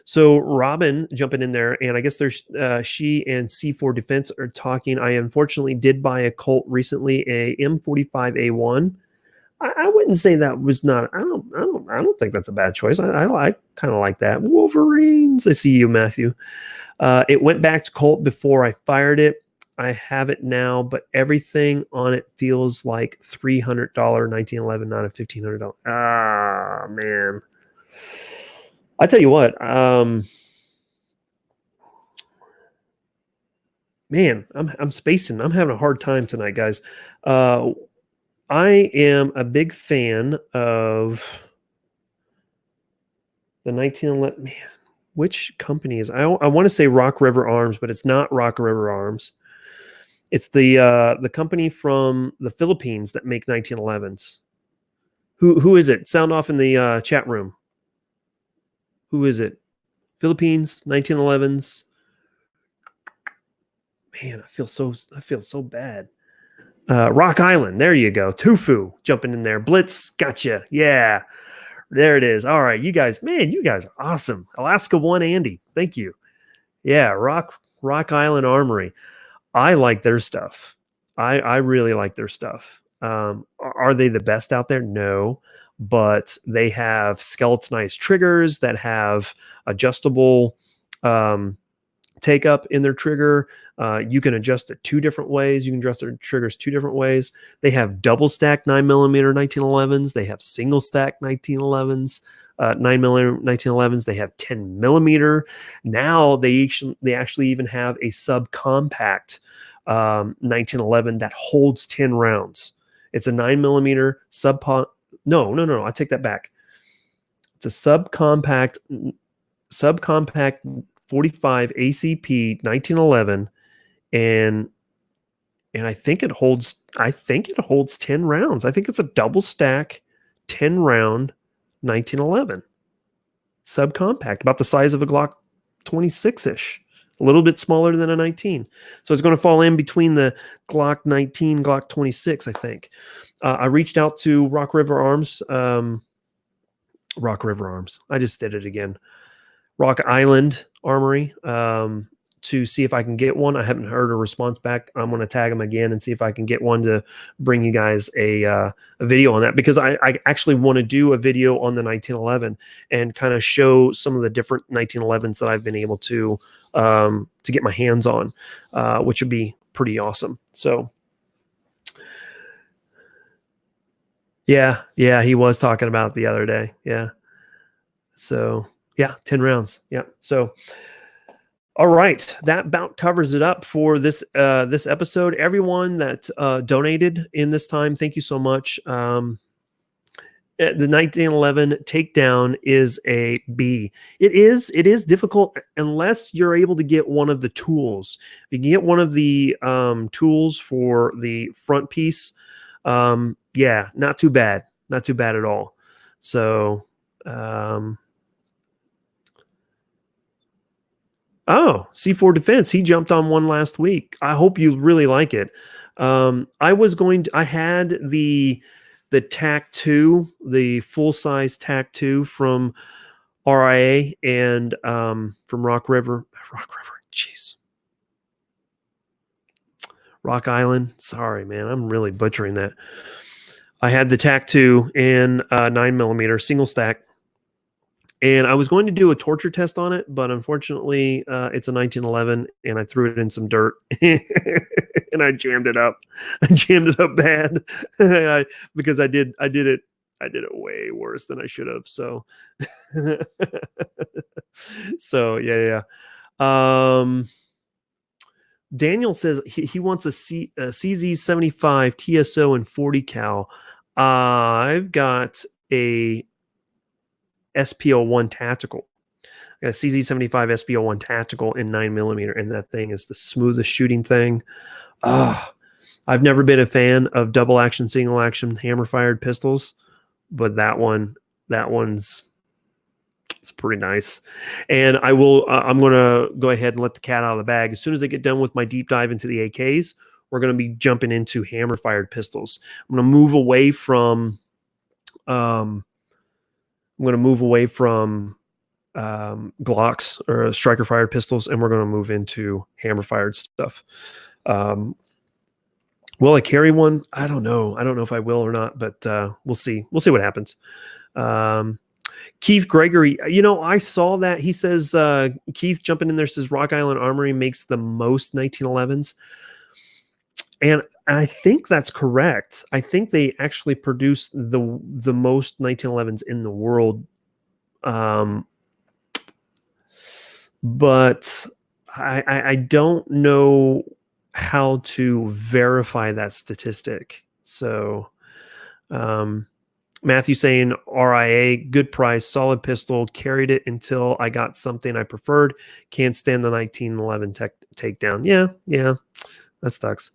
so Robin jumping in there, and I guess there's she and C4 Defense are talking. I unfortunately did buy a Colt recently, a M45A1. I wouldn't say that was not. I don't think that's a bad choice. I kind of like that. Wolverines. I see you, Matthew. It went back to Colt before I fired it. I have it now, but everything on it feels like $300 1911, not a $1,500. Ah, man. I tell you what, man, I'm spacing. I'm having a hard time tonight, guys. I am a big fan of the 1911. Man, which company is? I want to say Rock River Arms, but it's not Rock River Arms. It's the company from the Philippines that make 1911s. Who is it? Sound off in the chat room. Who is it? Philippines 1911s. Man, I feel so bad. Rock Island. There you go. Tufu jumping in there. Blitz. Gotcha. Yeah. There it is. All right. You guys are awesome. Alaska One Andy. Thank you. Yeah. Rock Island Armory. I like their stuff. I really like their stuff. Are they the best out there? No. But they have skeletonized triggers that have adjustable take up in their trigger. You can adjust it two different ways. You can adjust their triggers two different ways. They have double stack 9mm 1911s. They have single stack 1911s, 9mm 1911s. They have 10mm. Now they actually even have a subcompact 1911 that holds 10 rounds. It's a 9mm No, I take that back. It's a subcompact 45 ACP 1911, and I think it holds 10 rounds. I think it's a double stack 10 round 1911 subcompact, about the size of a Glock 26-ish, a little bit smaller than a 19. So it's going to fall in between the Glock 19, Glock 26, I think. I reached out to Rock River Arms. I just did it again. Rock Island Armory to see if I can get one. I haven't heard a response back. I'm going to tag them again and see if I can get one to bring you guys a video on that, because I actually want to do a video on the 1911 and kind of show some of the different 1911s that I've been able to get my hands on, which would be pretty awesome. So yeah, he was talking about it the other day. Yeah. So yeah, 10 rounds. Yeah. So, all right, that about covers it up for this this episode. Everyone that donated in this time, thank you so much. The 1911 takedown is a B. It is difficult unless you're able to get one of the tools. If you can get one of the tools for the front piece, yeah, not too bad at all. So. Oh, C4 Defense. He jumped on one last week. I hope you really like it. I had the TAC 2, the full size TAC 2 from RIA and from Rock River. Jeez. Rock Island. Sorry, man. I'm really butchering that. I had the TAC 2 in 9mm single stack. And I was going to do a torture test on it, but unfortunately, it's a 1911, and I threw it in some dirt, and I jammed it up. I jammed it up bad, because I did it way worse than I should have. So, so yeah, yeah. Daniel says he wants a CZ75 TSO and 40 cal. I've got a SPO1 tactical. I got a CZ75 SPO1 tactical in 9mm, and that thing is the smoothest shooting thing. I've never been a fan of double action, single action hammer fired pistols, but that one's it's pretty nice. And I will I'm going to go ahead and let the cat out of the bag. As soon as I get done with my deep dive into the AKs, we're going to be jumping into hammer fired pistols. I'm going to move away from Glocks or striker fired pistols, and we're going to move into hammer fired stuff. Will I carry one? I don't know. I don't know if I will or not, but we'll see. We'll see what happens. Keith Gregory, I saw that. He says, Keith jumping in there says Rock Island Armory makes the most 1911s. And I think that's correct. I think they actually produce the most 1911s in the world. But I don't know how to verify that statistic. So, Matthew saying RIA, good price, solid pistol, carried it until I got something I preferred. Can't stand the 1911 takedown. Yeah, that sucks.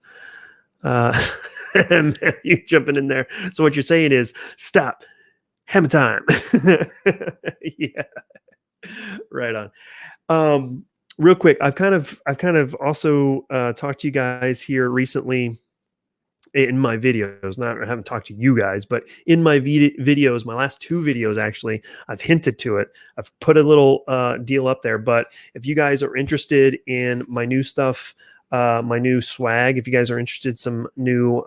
Matthew jumping in there. So what you're saying is stop, hammer time. Yeah, right on. Real quick, I've kind of also talked to you guys here recently in my videos. I haven't talked to you guys, but in my videos, my last 2 videos, actually, I've hinted to it. I've put a little deal up there. But if you guys are interested in my new stuff, my new swag, if you guys are interested, some new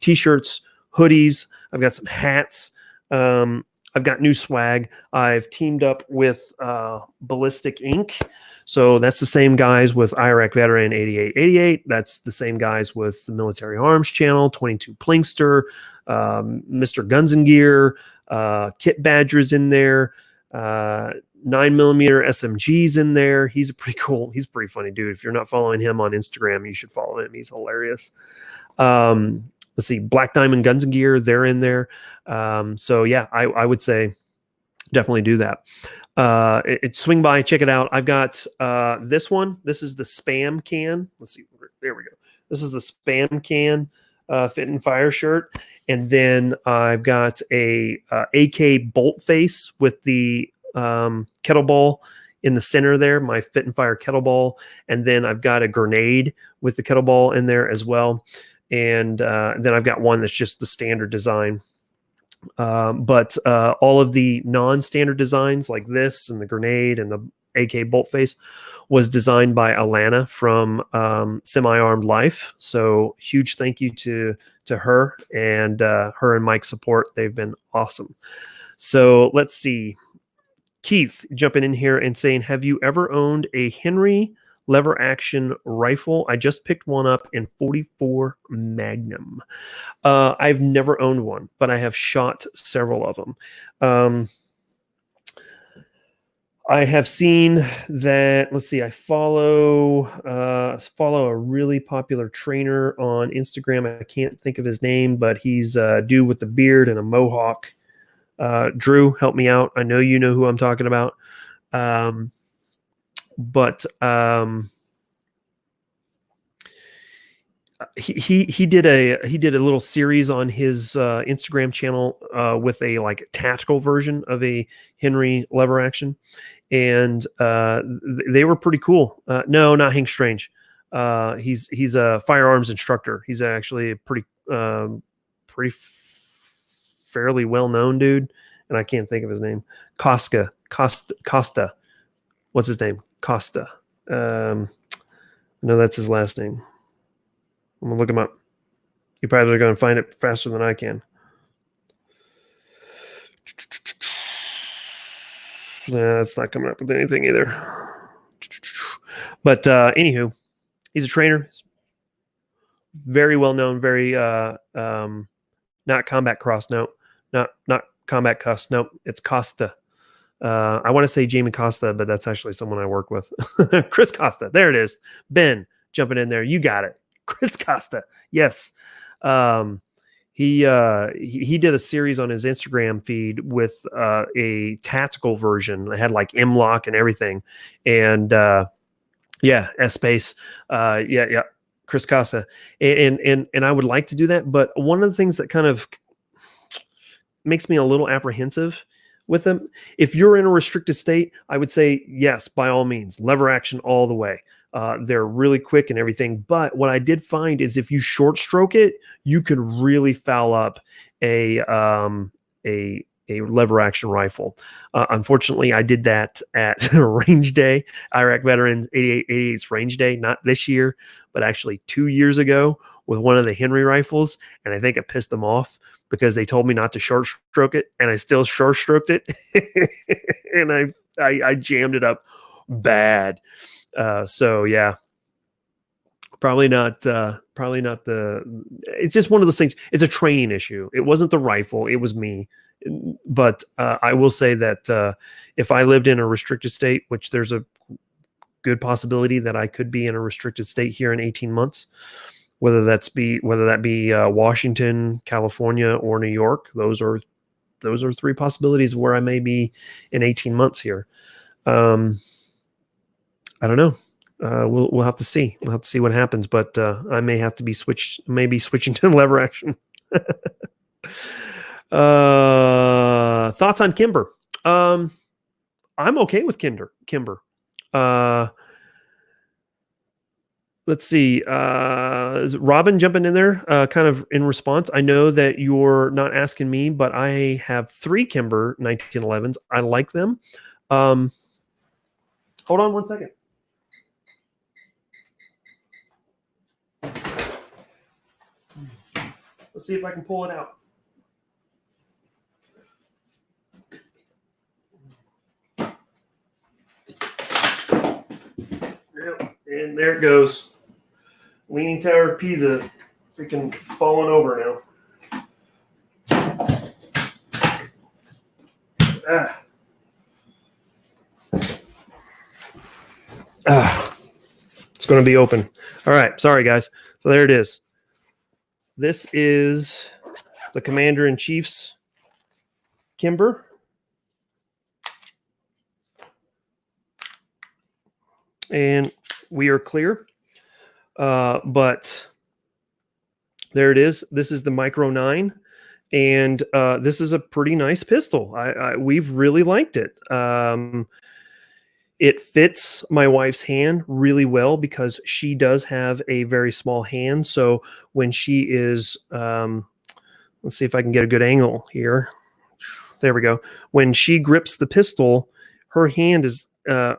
t-shirts, hoodies, I've got some hats. I've got new swag. I've teamed up with Ballistic Inc. So that's the same guys with Iraq Veteran 8888. That's the same guys with the Military Arms Channel, 22 Plinkster, Mr. Guns and Gear, Kit Badger's in there, 9mm SMG's in there. He's pretty funny dude. If you're not following him on Instagram, you should follow him. He's hilarious. Let's see, Black Diamond Guns and Gear, they're in there. So yeah, I would say definitely do that. Swing by, check it out. I've got this one. This is the Spam can. Let's see. There we go. This is the Spam can fit and fire shirt. And then I've got a AK bolt face with the kettlebell in the center there, my fit and fire kettlebell. And then I've got a grenade with the kettlebell in there as well. And then I've got one that's just the standard design. But all of the non-standard designs like this and the grenade and the AK bolt face was designed by Alana from Semi-Armed Life. So huge thank you to her and her and Mike's support. They've been awesome. So let's see. Keith jumping in here and saying, have you ever owned a Henry lever action rifle? I just picked one up in 44 Magnum. I've never owned one, but I have shot several of them. I have seen that. Let's see. I follow a really popular trainer on Instagram. I can't think of his name, but he's a dude with the beard and a mohawk. Drew, help me out. I know you know who I'm talking about. But he did a little series on his Instagram channel with a like tactical version of a Henry lever action, and they were pretty cool. No, not Hank Strange. He's a firearms instructor. He's actually a pretty fairly well known dude, and I can't think of his name. Costa. What's his name? Costa. No, that's his last name. I'm gonna look him up. You probably are going to find it faster than I can. That's not coming up with anything either. But anywho, he's a trainer, very well known, very not combat cross, no, not combat cuss, nope, it's Costa. I want to say Jamie Costa, but that's actually someone I work with. Chris Costa, there it is. Ben jumping in there, you got it. Chris Costa, yes. He did a series on his Instagram feed with a tactical version. It had like M-Lock and everything, and yeah, S-Space, yeah, Chris Costa, and I would like to do that, but one of the things that kind of makes me a little apprehensive with them, if you're in a restricted state, I would say yes, by all means, lever action all the way. They're really quick and everything. But what I did find is if you short stroke it, you could really foul up a lever action rifle. Unfortunately, I did that at range day, Iraq Veterans 88's range day, not this year, but actually 2 years ago with one of the Henry rifles. And I think it pissed them off because they told me not to short stroke it, and I still short stroked it. And I jammed it up bad. So yeah, probably not the, it's just one of those things. It's a training issue. It wasn't the rifle. It was me. But I will say that if I lived in a restricted state, which there's a good possibility that I could be in a restricted state here in 18 months, whether that be Washington, California, or New York, those are 3 possibilities where I may be in 18 months here. I don't know. We'll have to see. We'll have to see what happens. But I may have to be switching to lever action. Thoughts on Kimber? I'm okay with Kimber. Let's see. Is Robin jumping in there? Kind of in response. I know that you're not asking me, but I have 3 Kimber 1911s. I like them. Hold on one second. Let's see if I can pull it out. Yep. And there it goes. Leaning Tower of Pisa freaking falling over now. It's going to be open. All right. Sorry, guys. So there it is. This is the Commander-in-Chief's Kimber. And we are clear. But there it is. This is the Micro 9. And this is a pretty nice pistol. We've really liked it. It fits my wife's hand really well because she does have a very small hand. So when she is, let's see if I can get a good angle here. There we go. When she grips the pistol, her hand is a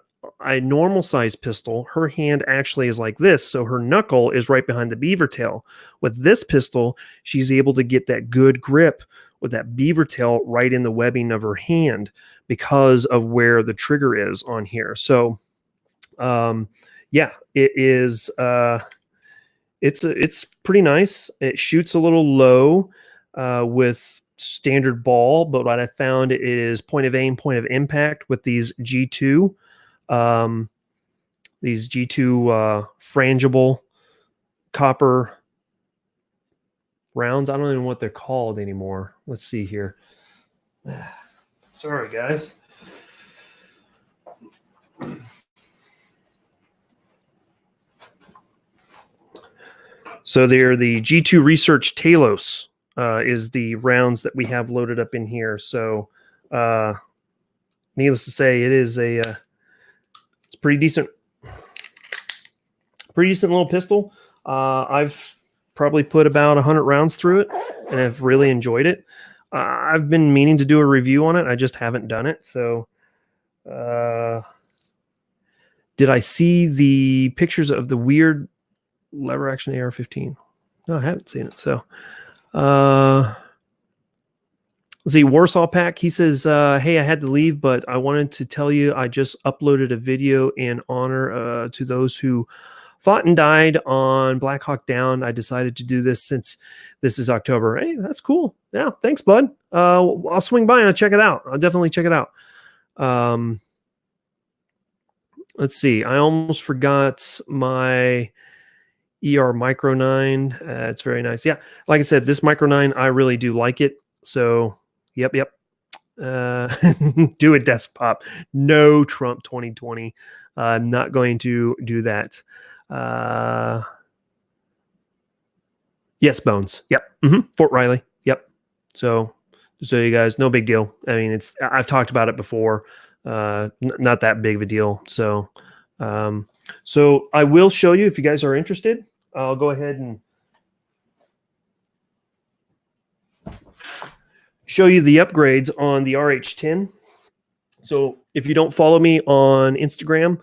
normal size pistol. Her hand actually is like this. So her knuckle is right behind the beaver tail. With this pistol, she's able to get that good grip with that beaver tail right in the webbing of her hand because of where the trigger is on here. So, yeah, it is, it's pretty nice. It shoots a little low, with standard ball, but what I found is point of aim, point of impact with these G2, frangible copper rounds. I don't even know what they're called anymore. Let's see here. Sorry, guys. So they're the G2 Research Talos is the rounds that we have loaded up in here. So needless to say, it is it's pretty decent little pistol. I've probably put about 100 rounds through it, and I've really enjoyed it. I've been meaning to do a review on it. I just haven't done it. So, did I see the pictures of the weird lever action AR-15? No, I haven't seen it. So, Let's see, Warsaw Pack, he says, hey, I had to leave, but I wanted to tell you I just uploaded a video in honor to those who fought and died on Black Hawk Down. I decided to do this since this is October. Hey, that's cool. Yeah, thanks, bud. I'll swing by and I'll check it out. I'll definitely check it out. Let's see. I almost forgot my ER Micro 9. It's very nice. Yeah, like I said, this Micro 9, I really do like it. So, yep. Do a desktop. No Trump 2020. I'm not going to do that. Yes, Bones. Yep. Fort Riley. Yep. So you guys, no big deal. I mean, I've talked about it before. Not that big of a deal. So I will show you if you guys are interested. I'll go ahead and show you the upgrades on the RH10. So if you don't follow me on Instagram,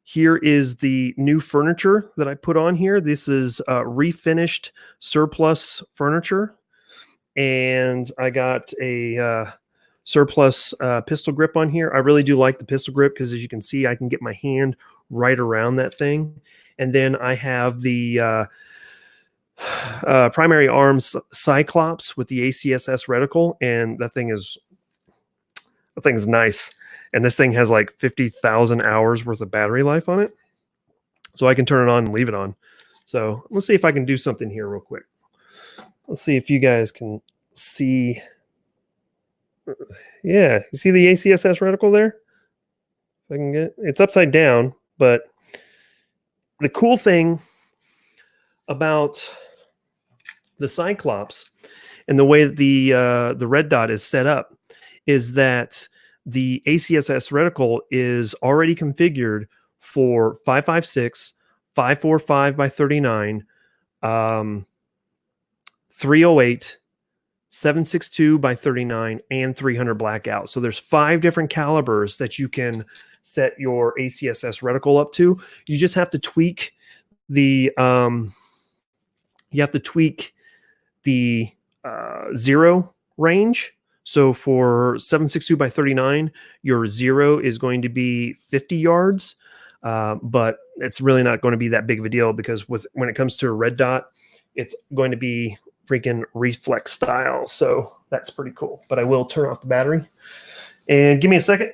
here is the new furniture that I put on here. This is refinished surplus furniture. And I got a surplus pistol grip on here. I really do like the pistol grip because, as you can see, I can get my hand right around that thing. And then I have the primary arms Cyclops with the ACSS reticle, and that thing is nice. And this thing has like 50,000 hours worth of battery life on it, so I can turn it on and leave it on. So let's see if I can do something here real quick. Let's see if you guys can see. Yeah, you see the ACSS reticle there? If I can get it's upside down, but the cool thing about the Cyclops and the way that the red dot is set up is that the ACSS reticle is already configured for 5.56, 5.45 by 39, 308, 7.62 by 39, and 300 blackout. So there's 5 different calibers that you can set your ACSS reticle up to. You just have to tweak the zero range. So for 7.62 by 39, your zero is going to be 50 yards, but it's really not going to be that big of a deal because when it comes to a red dot, it's going to be freaking reflex style. So that's pretty cool. But I will turn off the battery and give me a second.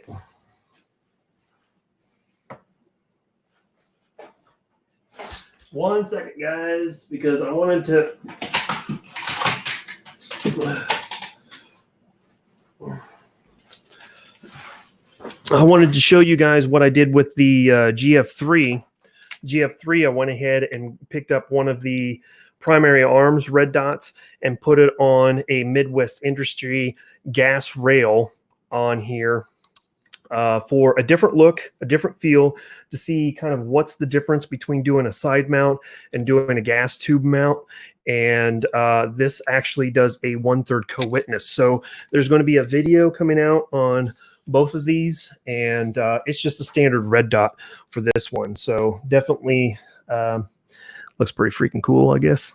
One second, guys, because I wanted to. I wanted to show you guys what I did with the GF3. GF3, I went ahead and picked up one of the primary arms red dots and put it on a Midwest Industry gas rail on here for a different look, a different feel, to see kind of what's the difference between doing a side mount and doing a gas tube mount. And this actually does a 1/3 co-witness. So there's going to be a video coming out on both of these, and it's just a standard red dot for this one. So definitely looks pretty freaking cool, I guess.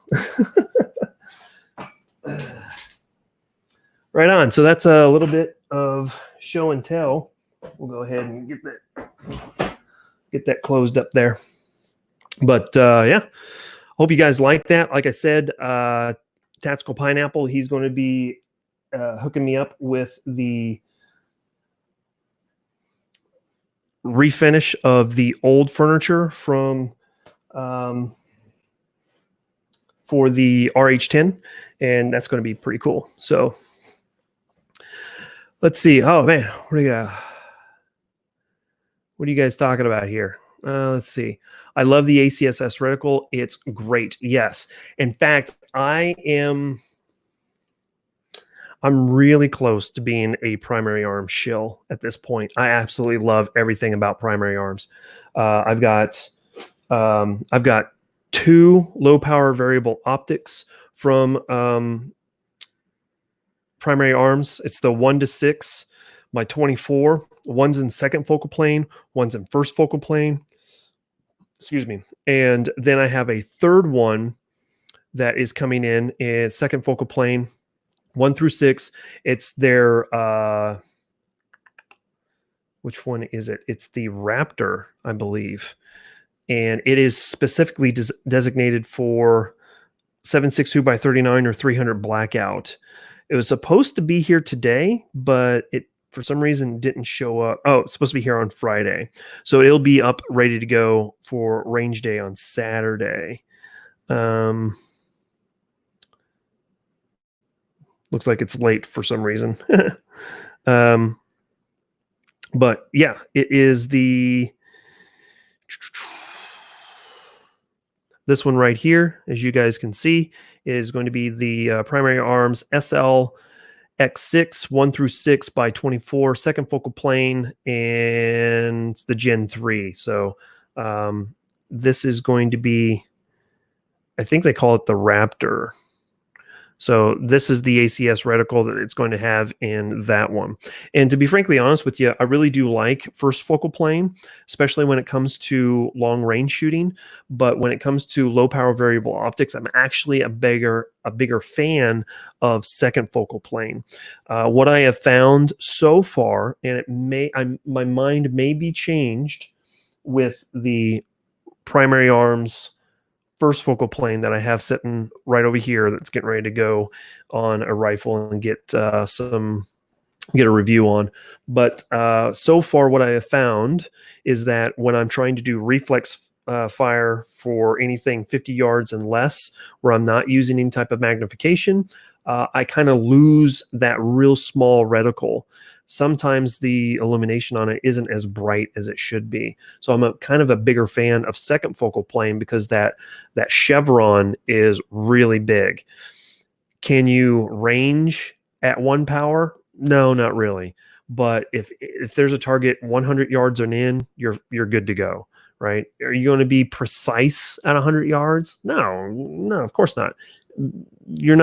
Right on. So that's a little bit of show and tell. We'll go ahead and get that closed up there. But yeah, hope you guys like that. Like I said, Tactical Pineapple, he's going to be hooking me up with the refinish of the old furniture from for the RH10, and that's going to be pretty cool. So let's see. Oh man, what are you guys talking about here? Let's see. I love the ACSS reticle. It's great. Yes. In fact, I'm really close to being a primary arm shill at this point. I absolutely love everything about primary arms. I've got 2 low power variable optics from primary arms. It's the 1:6 by 24. One's in second focal plane, one's in first focal plane. Excuse me. And then I have a third one that is coming in second focal plane 1 through 6. It's their which one is it? It's the Raptor, I believe. And it is specifically designated for 7.62 by 39 or 300 blackout. It was supposed to be here today, but it for some reason didn't show up. Oh, it's supposed to be here on Friday. So it'll be up ready to go for range day on Saturday. Looks like it's late for some reason. But yeah, it is this one right here, as you guys can see, is going to be the primary arms SL X6 1 through 6 by 24 second focal plane, and it's the Gen 3. So this is going to be, I think they call it the Raptor. So this is the ACS reticle that it's going to have in that one. And to be frankly honest with you, I really do like first focal plane, especially when it comes to long range shooting. But when it comes to low power variable optics, I'm actually a bigger fan of second focal plane. What I have found so far, and my mind may be changed with the primary arms first focal plane that I have sitting right over here that's getting ready to go on a rifle and get a review on. But so far what I have found is that when I'm trying to do reflex fire for anything 50 yards and less, where I'm not using any type of magnification, I kind of lose that real small reticle. Sometimes the illumination on it isn't as bright as it should be. So I'm kind of a bigger fan of second focal plane because that chevron is really big. Can you range at 1 power? No, not really. But if there's a target 100 yards and in, you're good to go, right? Are you going to be precise at 100 yards? No, of course not. You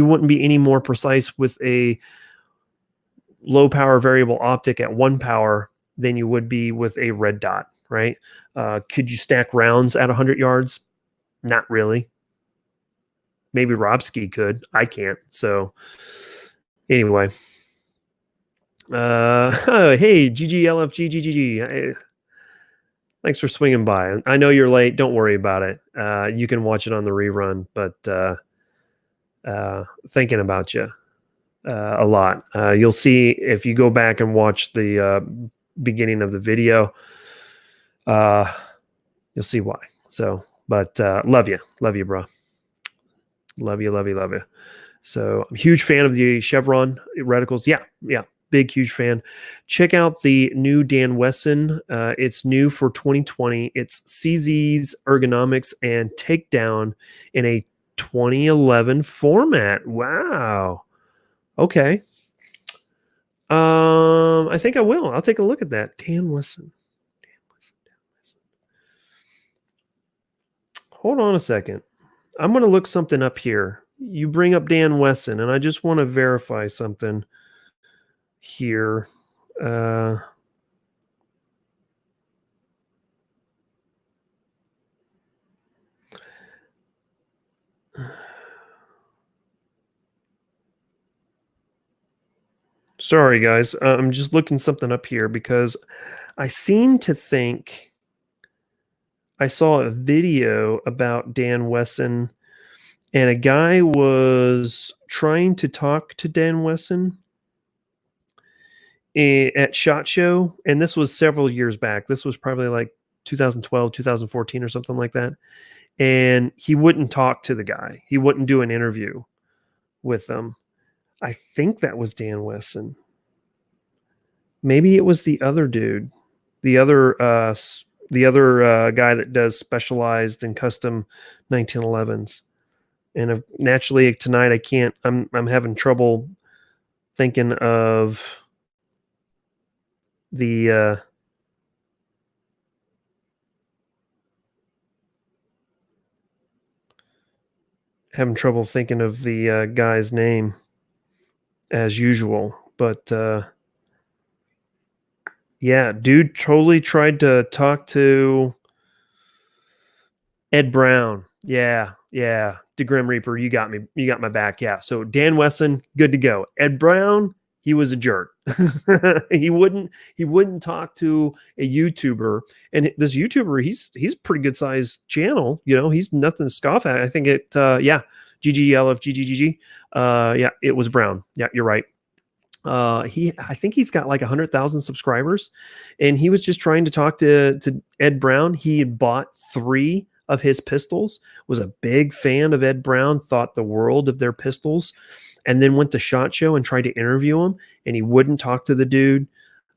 wouldn't be any more precise with a low power variable optic at 1 power than you would be with a red dot, right? Could you stack rounds at 100 yards? Not really. Maybe Robski could. I can't. So anyway. Hey, GGLFGGGG. Thanks for swinging by. I know you're late. Don't worry about it. You can watch it on the rerun, but thinking about you a lot. You'll see if you go back and watch the beginning of the video, you'll see why. So, but love you, bro. Love you. So I'm a huge fan of the chevron reticles. Yeah. Big, huge fan. Check out the new Dan Wesson. It's new for 2020. It's CZ's ergonomics and takedown in a 2011 format. Wow. Okay. I think I will. I'll take a look at that. Dan Wesson. Hold on a second. I'm going to look something up here. You bring up Dan Wesson, and I just want to verify something here. Sorry, guys. I'm just looking something up here because I seem to think I saw a video about Dan Wesson, and a guy was trying to talk to Dan Wesson at SHOT Show, and this was several years back. This was probably like 2012, 2014 or something like that. And he wouldn't talk to the guy. He wouldn't do an interview with them. I think that was Dan Wesson. Maybe it was the other dude, the other guy that does specialized and custom 1911s. And naturally tonight I can't. I'm having trouble thinking of the guy's name as usual. But yeah, dude totally tried to talk to Ed Brown. Yeah, Yeah. DeGrim Reaper, you got me. You got my back. Yeah. So Dan Wesson, good to go. Ed Brown, he was a jerk. he wouldn't talk to a YouTuber. And this YouTuber, he's a pretty good sized channel. He's nothing to scoff at. I think yeah, GGLF yeah, it was Brown. Yeah, you're right. I think he's got like 100,000 subscribers, and he was just trying to talk to Ed Brown. He had bought 3 of his pistols, was a big fan of Ed Brown, thought the world of their pistols, and then went to SHOT Show and tried to interview him, and he wouldn't talk to the dude.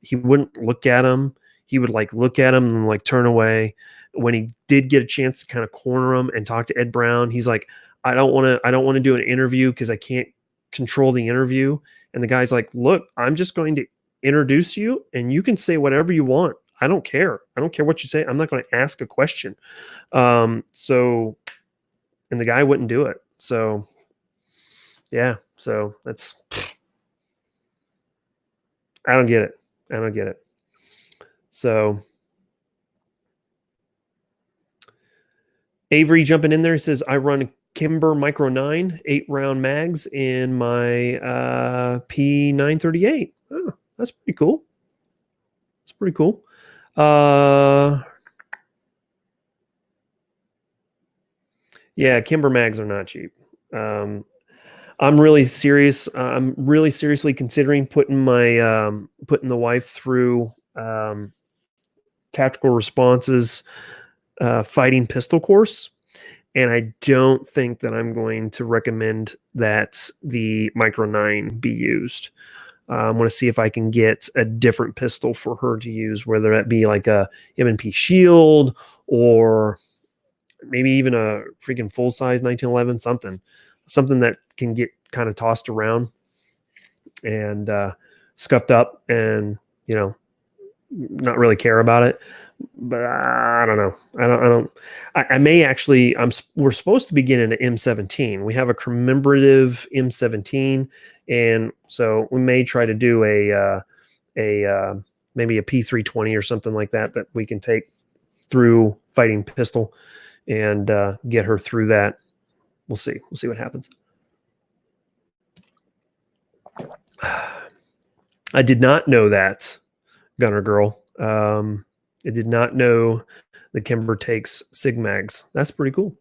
He wouldn't look at him. He would like look at him and like turn away. When he did get a chance to kind of corner him and talk to Ed Brown, he's like, I don't want to do an interview because I can't control the interview. And the guy's like, look, I'm just going to introduce you and you can say whatever you want. I don't care. I don't care what you say. I'm not going to ask a question. And the guy wouldn't do it. So yeah, so I don't get it. I don't get it. So Avery jumping in there says, I run Kimber Micro 9 8-round mags in my P938. Oh, that's pretty cool. That's pretty cool. Yeah, Kimber mags are not cheap. I'm really serious. I'm really seriously considering putting the wife through tactical responses fighting pistol course. And I don't think that I'm going to recommend that the Micro 9 be used. I'm going to see if I can get a different pistol for her to use, whether that be like a M&P Shield or maybe even a freaking full-size 1911, something that can get kind of tossed around and scuffed up and, not really care about it. But I don't know. I may actually, we're supposed to be getting an M17. We have a commemorative M17. And so we may try to do maybe a P320 or something like that we can take through fighting pistol and get her through that. We'll see what happens. I did not know that, Gunner Girl. I did not know the Kimber takes Sig mags. That's pretty cool.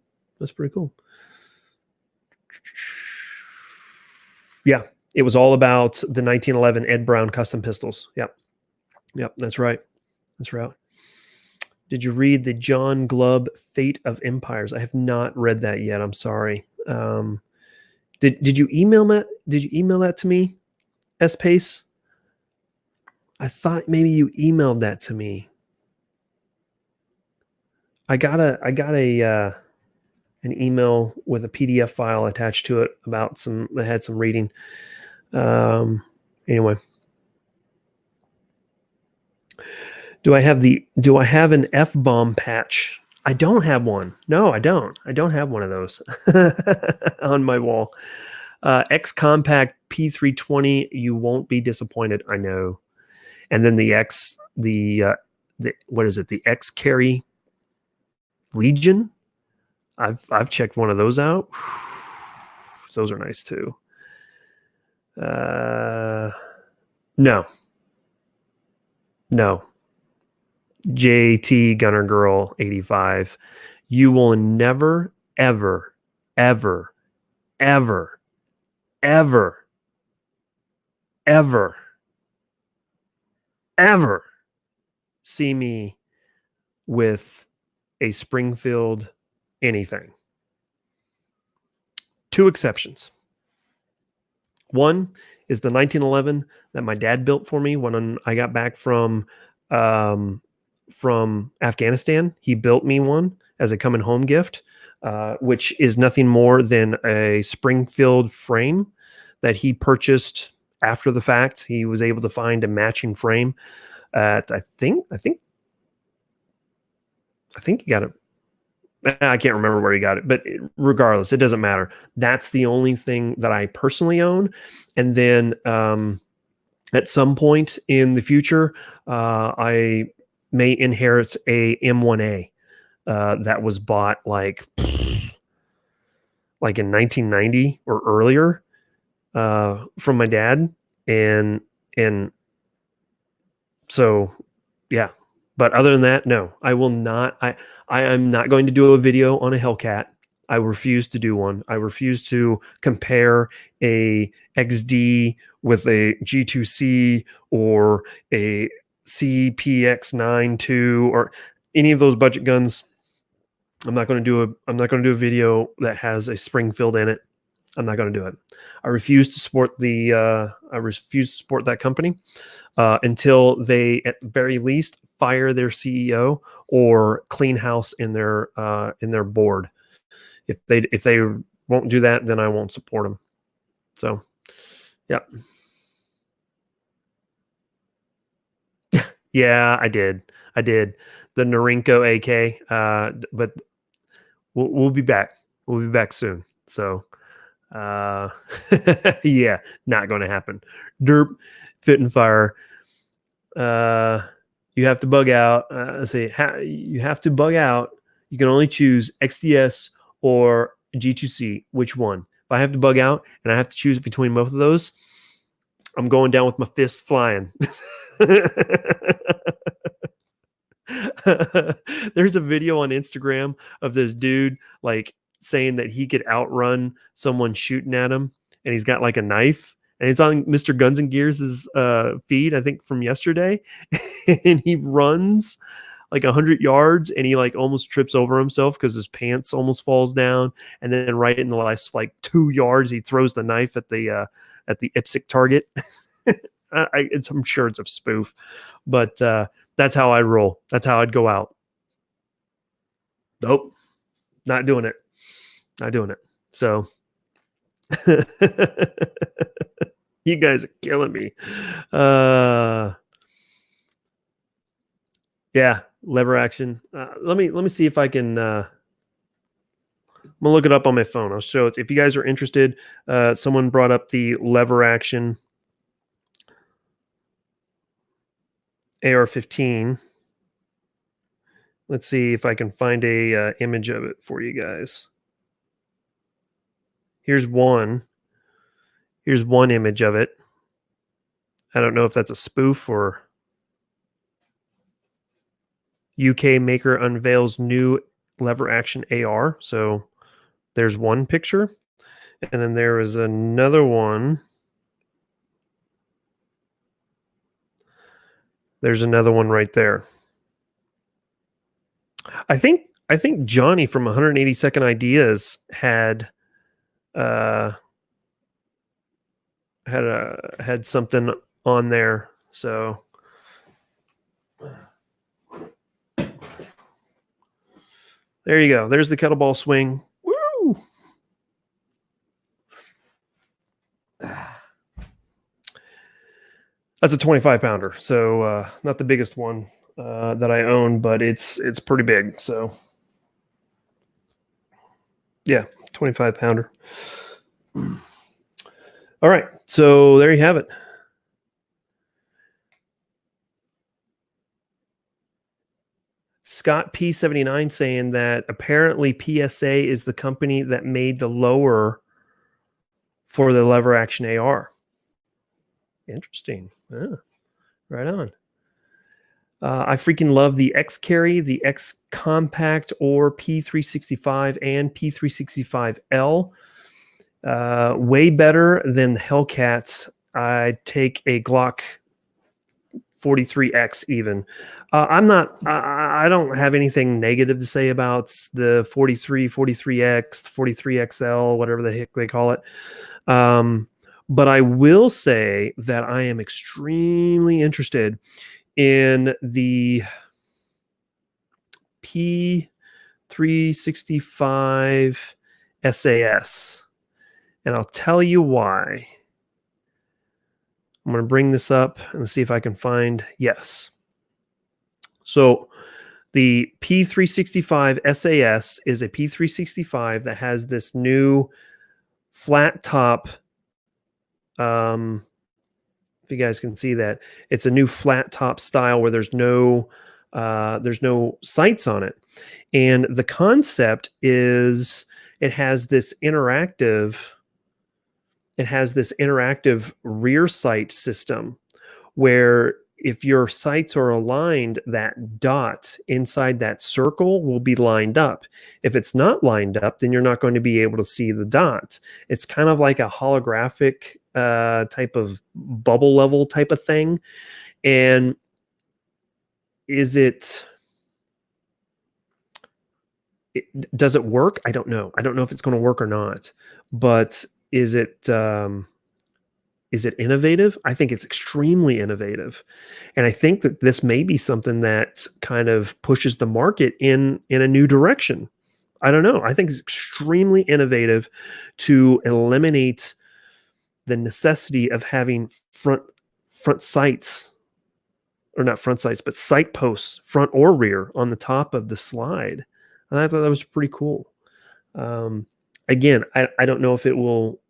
Yeah, it was all about the 1911 Ed Brown custom pistols. Yep, that's right. Did you read the John Glubb Fate of Empires? I have not read that yet. I'm sorry. Did you email that? Did you email that to me, S Pace? I thought maybe you emailed that to me. I got an email with a PDF file attached to it about that had some reading. Anyway, do I have an F-bomb patch? I don't have one. No, I don't. I don't have one of those on my wall. X Compact P320. You won't be disappointed. I know. And then the what is it? The X Carry Legion. I've checked one of those out. Those are nice too. No. JT Gunner Girl 85. You will never, ever, ever, ever, ever, ever, ever see me with a Springfield anything. 2 exceptions. One is the 1911 that my dad built for me when I got back from Afghanistan. He built me one as a coming home gift, which is nothing more than a Springfield frame that he purchased after the fact. He was able to find a matching frame at I think he got it. I can't remember where he got it, but regardless, it doesn't matter. That's the only thing that I personally own. And then at some point in the future, I may inherit a M1A that was bought like like in 1990 or earlier from my dad. And so, yeah. But other than that, no, I will not. I am not going to do a video on a Hellcat. I refuse to do one. I refuse to compare a XD with a G2C or a CPX92 or any of those budget guns. I'm not going to do a video that has a Springfield in it. I'm not going to do it. I refuse to support that company until they, at the very least, fire their CEO or clean house in their board. If they won't do that, then I won't support them. So, yeah, yeah, I did. The Norinco AK, but we'll be back. We'll be back soon. So, yeah, not going to happen. Derp, fit and fire. You have to bug out. You have to bug out. You can only choose XDS or G2C. Which one? If I have to bug out and I have to choose between both of those, I'm going down with my fist flying. There's a video on Instagram of this dude like saying that he could outrun someone shooting at him, and he's got like a knife, and it's on Mr. Guns and Gears' feed, I think from yesterday, and he runs like 100 yards, and he like almost trips over himself because his pants almost falls down, and then right in the last like 2 yards, he throws the knife at the IPSC target. I'm sure it's a spoof, but that's how I roll. That's how I'd go out. Nope, not doing it. Not doing it. So you guys are killing me. Yeah, lever action. Let me see if I can. I'm gonna look it up on my phone. I'll show it if you guys are interested. Someone brought up the lever action AR-15. Let's see if I can find a image of it for you guys. Here's one. Here's one image of it. I don't know if that's a spoof or UK maker unveils new lever action AR. So there's one picture. And then there is another one. There's another one right there. I think Johnny from 180-second Ideas had something on there. So there you go. There's the kettlebell swing. Woo! That's a 25-pounder. So not the biggest one that I own, but it's pretty big. So yeah, 25-pounder. All right. So there you have it. Scott P79 saying that apparently PSA is the company that made the lower for the lever action AR. Interesting. Yeah, right on. I freaking love the X Carry, the X Compact, or P365 and P365L. Way better than the Hellcats. I'd take a Glock 43X even. I don't have anything negative to say about the 43, 43X, 43XL, whatever the heck they call it. But I will say that I am extremely interested in the P365 SAS. And I'll tell you why. I'm going to bring this up and see if I can find, yes. So the P365 SAS is a P365 that has this new flat top. If you guys can see that, it's a new flat top style where there's no sights on it. And the concept is it has this interactive rear sight system where if your sights are aligned, that dot inside that circle will be lined up. If it's not lined up, then you're not going to be able to see the dot. It's kind of like a holographic type of bubble level type of thing. And is it, does it work? I don't know. I don't know if it's going to work or not. But is it innovative? I think it's extremely innovative. And I think that this may be something that kind of pushes the market in a new direction. I don't know. I think it's extremely innovative to eliminate the necessity of having front sights, or not front sights, but sight posts, front or rear, on the top of the slide. And I thought that was pretty cool. Again, I don't know if it will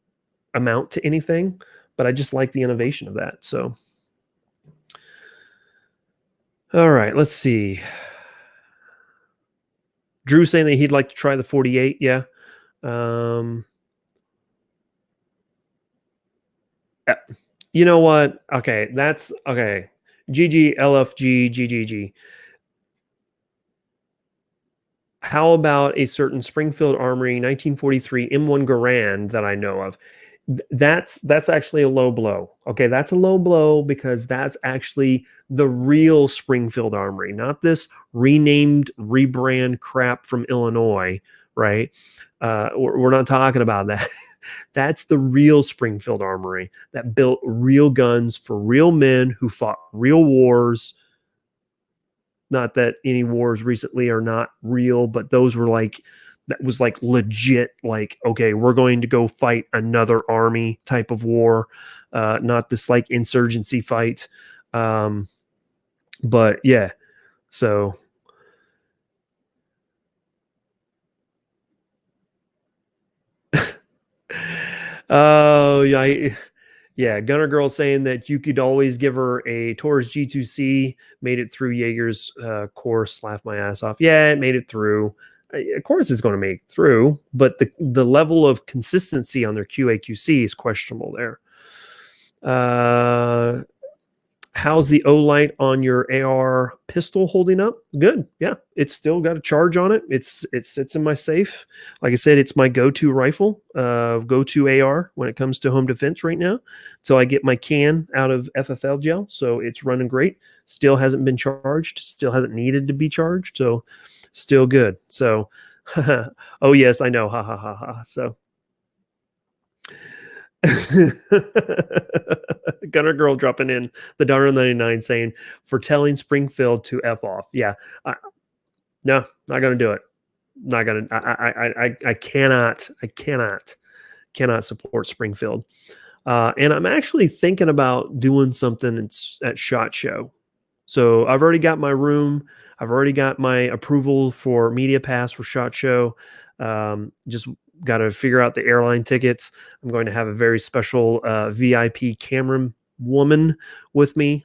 amount to anything, but I just like the innovation of that. So, all right, let's see. Drew saying that he'd like to try the 48. Yeah. You know what? Okay, that's okay. GG LFG GGG. How about a certain Springfield Armory 1943 M1 Garand that I know of? That's actually a low blow. Okay, that's a low blow because that's actually the real Springfield Armory, not this renamed rebrand crap from Illinois, right? We're not talking about that. That's the real Springfield Armory that built real guns for real men who fought real wars. Not that any wars recently are not real, but those were like, that was like legit, like, okay, we're going to go fight another army type of war, not this like insurgency fight. But yeah, so oh yeah, Gunner Girl saying that you could always give her a Taurus G2C, made it through Jaeger's course, laughed my ass off. Yeah, it made it through. Of course it's going to make it through, but the level of consistency on their QA/QC is questionable there. How's the Olight on your AR pistol holding up? Good. Yeah, it's still got a charge on it. It sits in my safe. Like I said, it's my go-to rifle, go-to AR when it comes to home defense right now. So I get my can out of FFL gel, so it's running great. Still hasn't been charged. Still hasn't needed to be charged. So still good. So, oh yes, I know. Ha ha ha ha. So. Gunner Girl dropping in the $1.99 saying for telling Springfield to F off. Yeah. No, not going to do it. Not going to, I cannot support Springfield. And I'm actually thinking about doing something at SHOT Show. So I've already got my room. I've already got my approval for Media Pass for SHOT Show. Just got to figure out the airline tickets. I'm going to have a very special VIP camera woman with me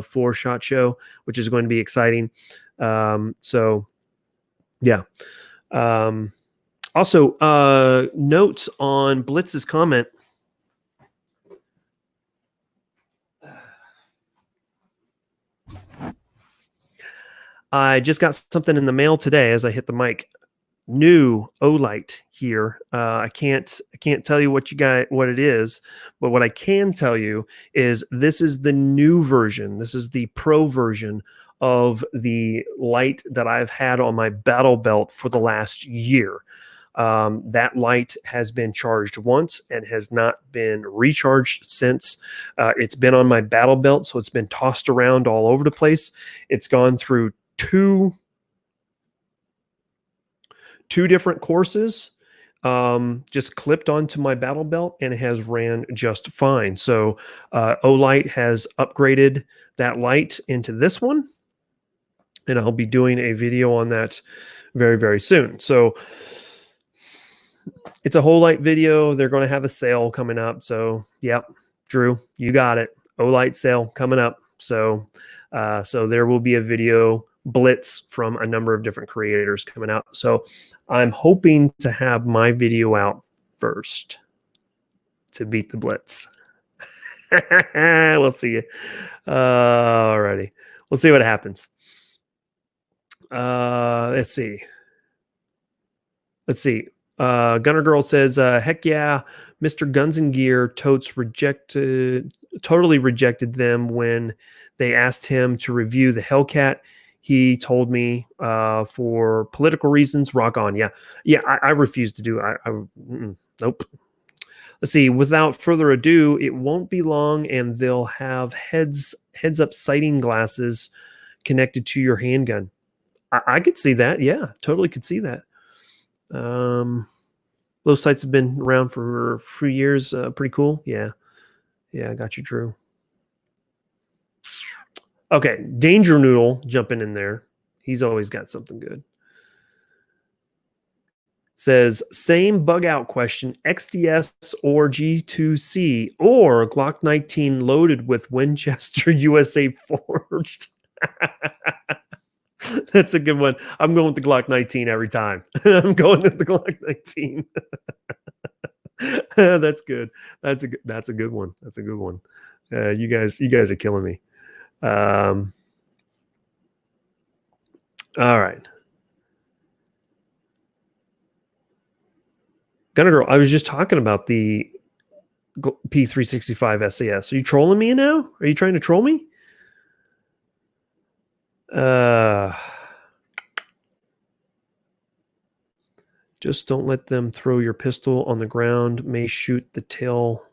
for SHOT Show, which is going to be exciting. So yeah. Also, notes on Blitz's comment. I just got something in the mail today as I hit the mic. New Olight here. I can't tell you what it is, but what I can tell you is this is the new version. This is the pro version of the light that I've had on my battle belt for the last year. That light has been charged once and has not been recharged since. It's been on my battle belt, so it's been tossed around all over the place. It's gone through two different courses, just clipped onto my battle belt, and it has ran just fine. So Olight has upgraded that light into this one, and I'll be doing a video on that very, very soon. So it's a Olight video. They're going to have a sale coming up. So yep, Drew, you got it. Olight sale coming up. So so there will be a video blitz from a number of different creators coming out. So I'm hoping to have my video out first to beat the blitz. We'll see. Alrighty. We'll see what happens. Let's see. Gunner Girl says, heck yeah, Mr. Guns and Gear totally rejected them when they asked him to review the Hellcat. He told me for political reasons, rock on. Yeah. I refuse to do. Nope. Let's see. Without further ado, it won't be long, and they'll have heads up sighting glasses connected to your handgun. I could see that. Yeah, totally could see that. Those sites have been around for a few years. Pretty cool. Yeah, I got you, Drew. Okay, Danger Noodle jumping in there. He's always got something good. Says, same bug out question, XDS or G2C or Glock 19 loaded with Winchester USA forged. That's a good one. I'm going with the Glock 19 every time. I'm going with the Glock 19. That's good. That's a good one. That's a good one. You guys are killing me. All right. Gunner Girl, I was just talking about the P365 SAS. Are you trolling me now? Are you trying to troll me? Just don't let them throw your pistol on the ground. May shoot the tail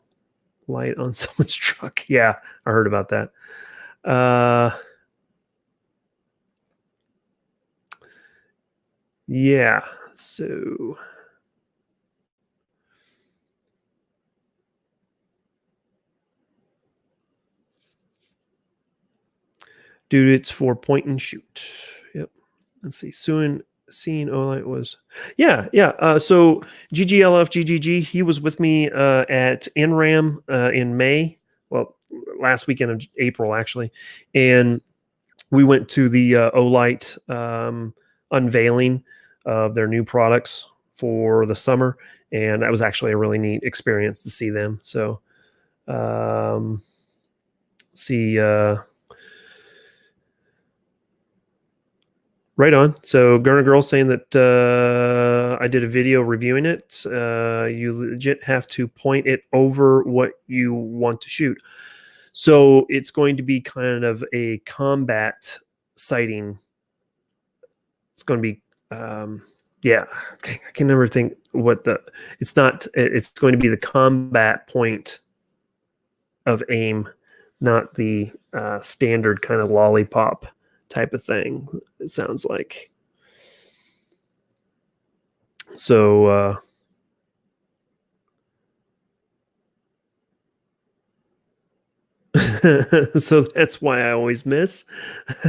light on someone's truck. Yeah, I heard about that. Yeah, so dude, it's for point and shoot. Yep. Let's see. Seeing Olight was, yeah. So GGLF GGG, he was with me at NRAM in May. Well, last weekend of April actually, and we went to the Olight unveiling of their new products for the summer, and that was actually a really neat experience to see them. So, right on. So Garner Girl saying that I did a video reviewing it. You legit have to point it over what you want to shoot. So it's going to be kind of a combat sighting. It's going to be, yeah, I can never think what it's going to be the combat point of aim, not the standard kind of lollipop type of thing, it sounds like. So so that's why I always miss.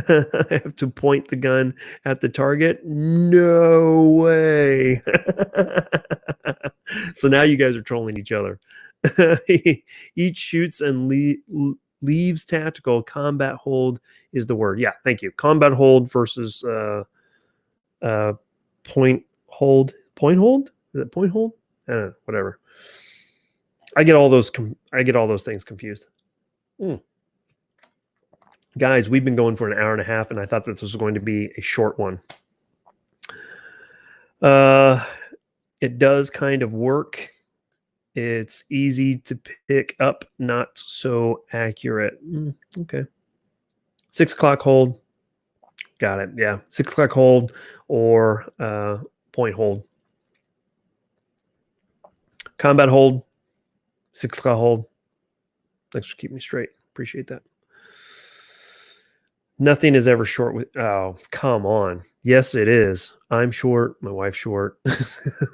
I have to point the gun at the target. No way. So now you guys are trolling each other. Each shoots and leaves tactical. Combat hold is the word. Yeah, thank you. Combat hold versus point hold. Point hold? Is it point hold? I don't know, whatever. I get all those things confused. Guys, we've been going for an hour and a half, and I thought this was going to be a short one. It does kind of work. It's easy to pick up, not so accurate. Okay. 6 o'clock hold. Got it. Yeah. 6 o'clock hold or point hold. Combat hold. 6 o'clock hold. Thanks for keeping me straight. Appreciate that. Nothing is ever short with. Oh, come on. Yes, it is. I'm short. My wife's short.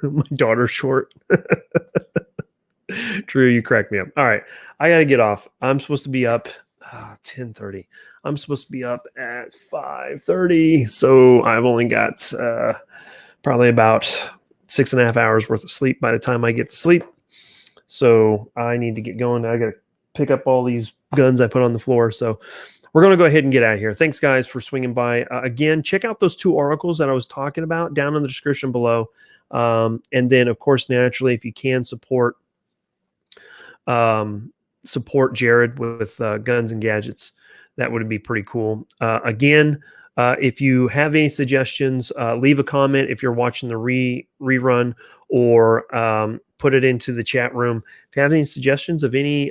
My daughter's short. True, you crack me up. All right, I got to get off. I'm supposed to be up 10:30. I'm supposed to be up at 5:30, so I've only got probably about 6.5 hours worth of sleep by the time I get to sleep. So I need to get going. I got to pick up all these guns I put on the floor. So we're going to go ahead and get out of here. Thanks, guys, for swinging by. Again, check out those 2 articles that I was talking about down in the description below. And then, of course, naturally, if you can support Jared with Guns and Gadgets, that would be pretty cool. Again, if you have any suggestions, leave a comment if you're watching the rerun, or put it into the chat room. If you have any suggestions of any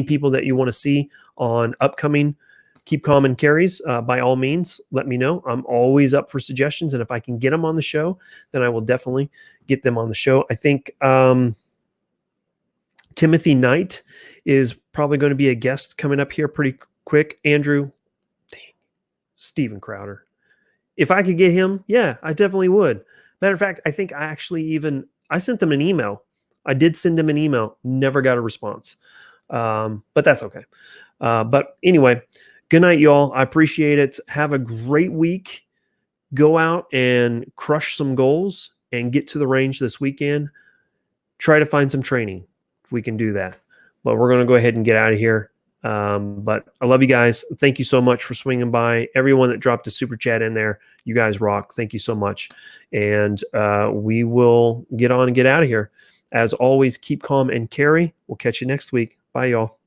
people that you want to see on upcoming Keep Calm and Carries, by all means, let me know. I'm always up for suggestions, and if I can get them on the show, then I will definitely get them on the show. I think Timothy Knight is probably going to be a guest coming up here pretty quick. Andrew, dang, Steven Crowder. If I could get him, yeah, I definitely would. Matter of fact, I think I sent them an email. I did send him an email, never got a response. But that's okay. But anyway, good night, y'all. I appreciate it. Have a great week. Go out and crush some goals and get to the range this weekend. Try to find some training if we can do that. But we're going to go ahead and get out of here. But I love you guys. Thank you so much for swinging by. Everyone that dropped a super chat in there, you guys rock. Thank you so much. And we will get on and get out of here. As always, keep calm and carry. We'll catch you next week. Bye, y'all.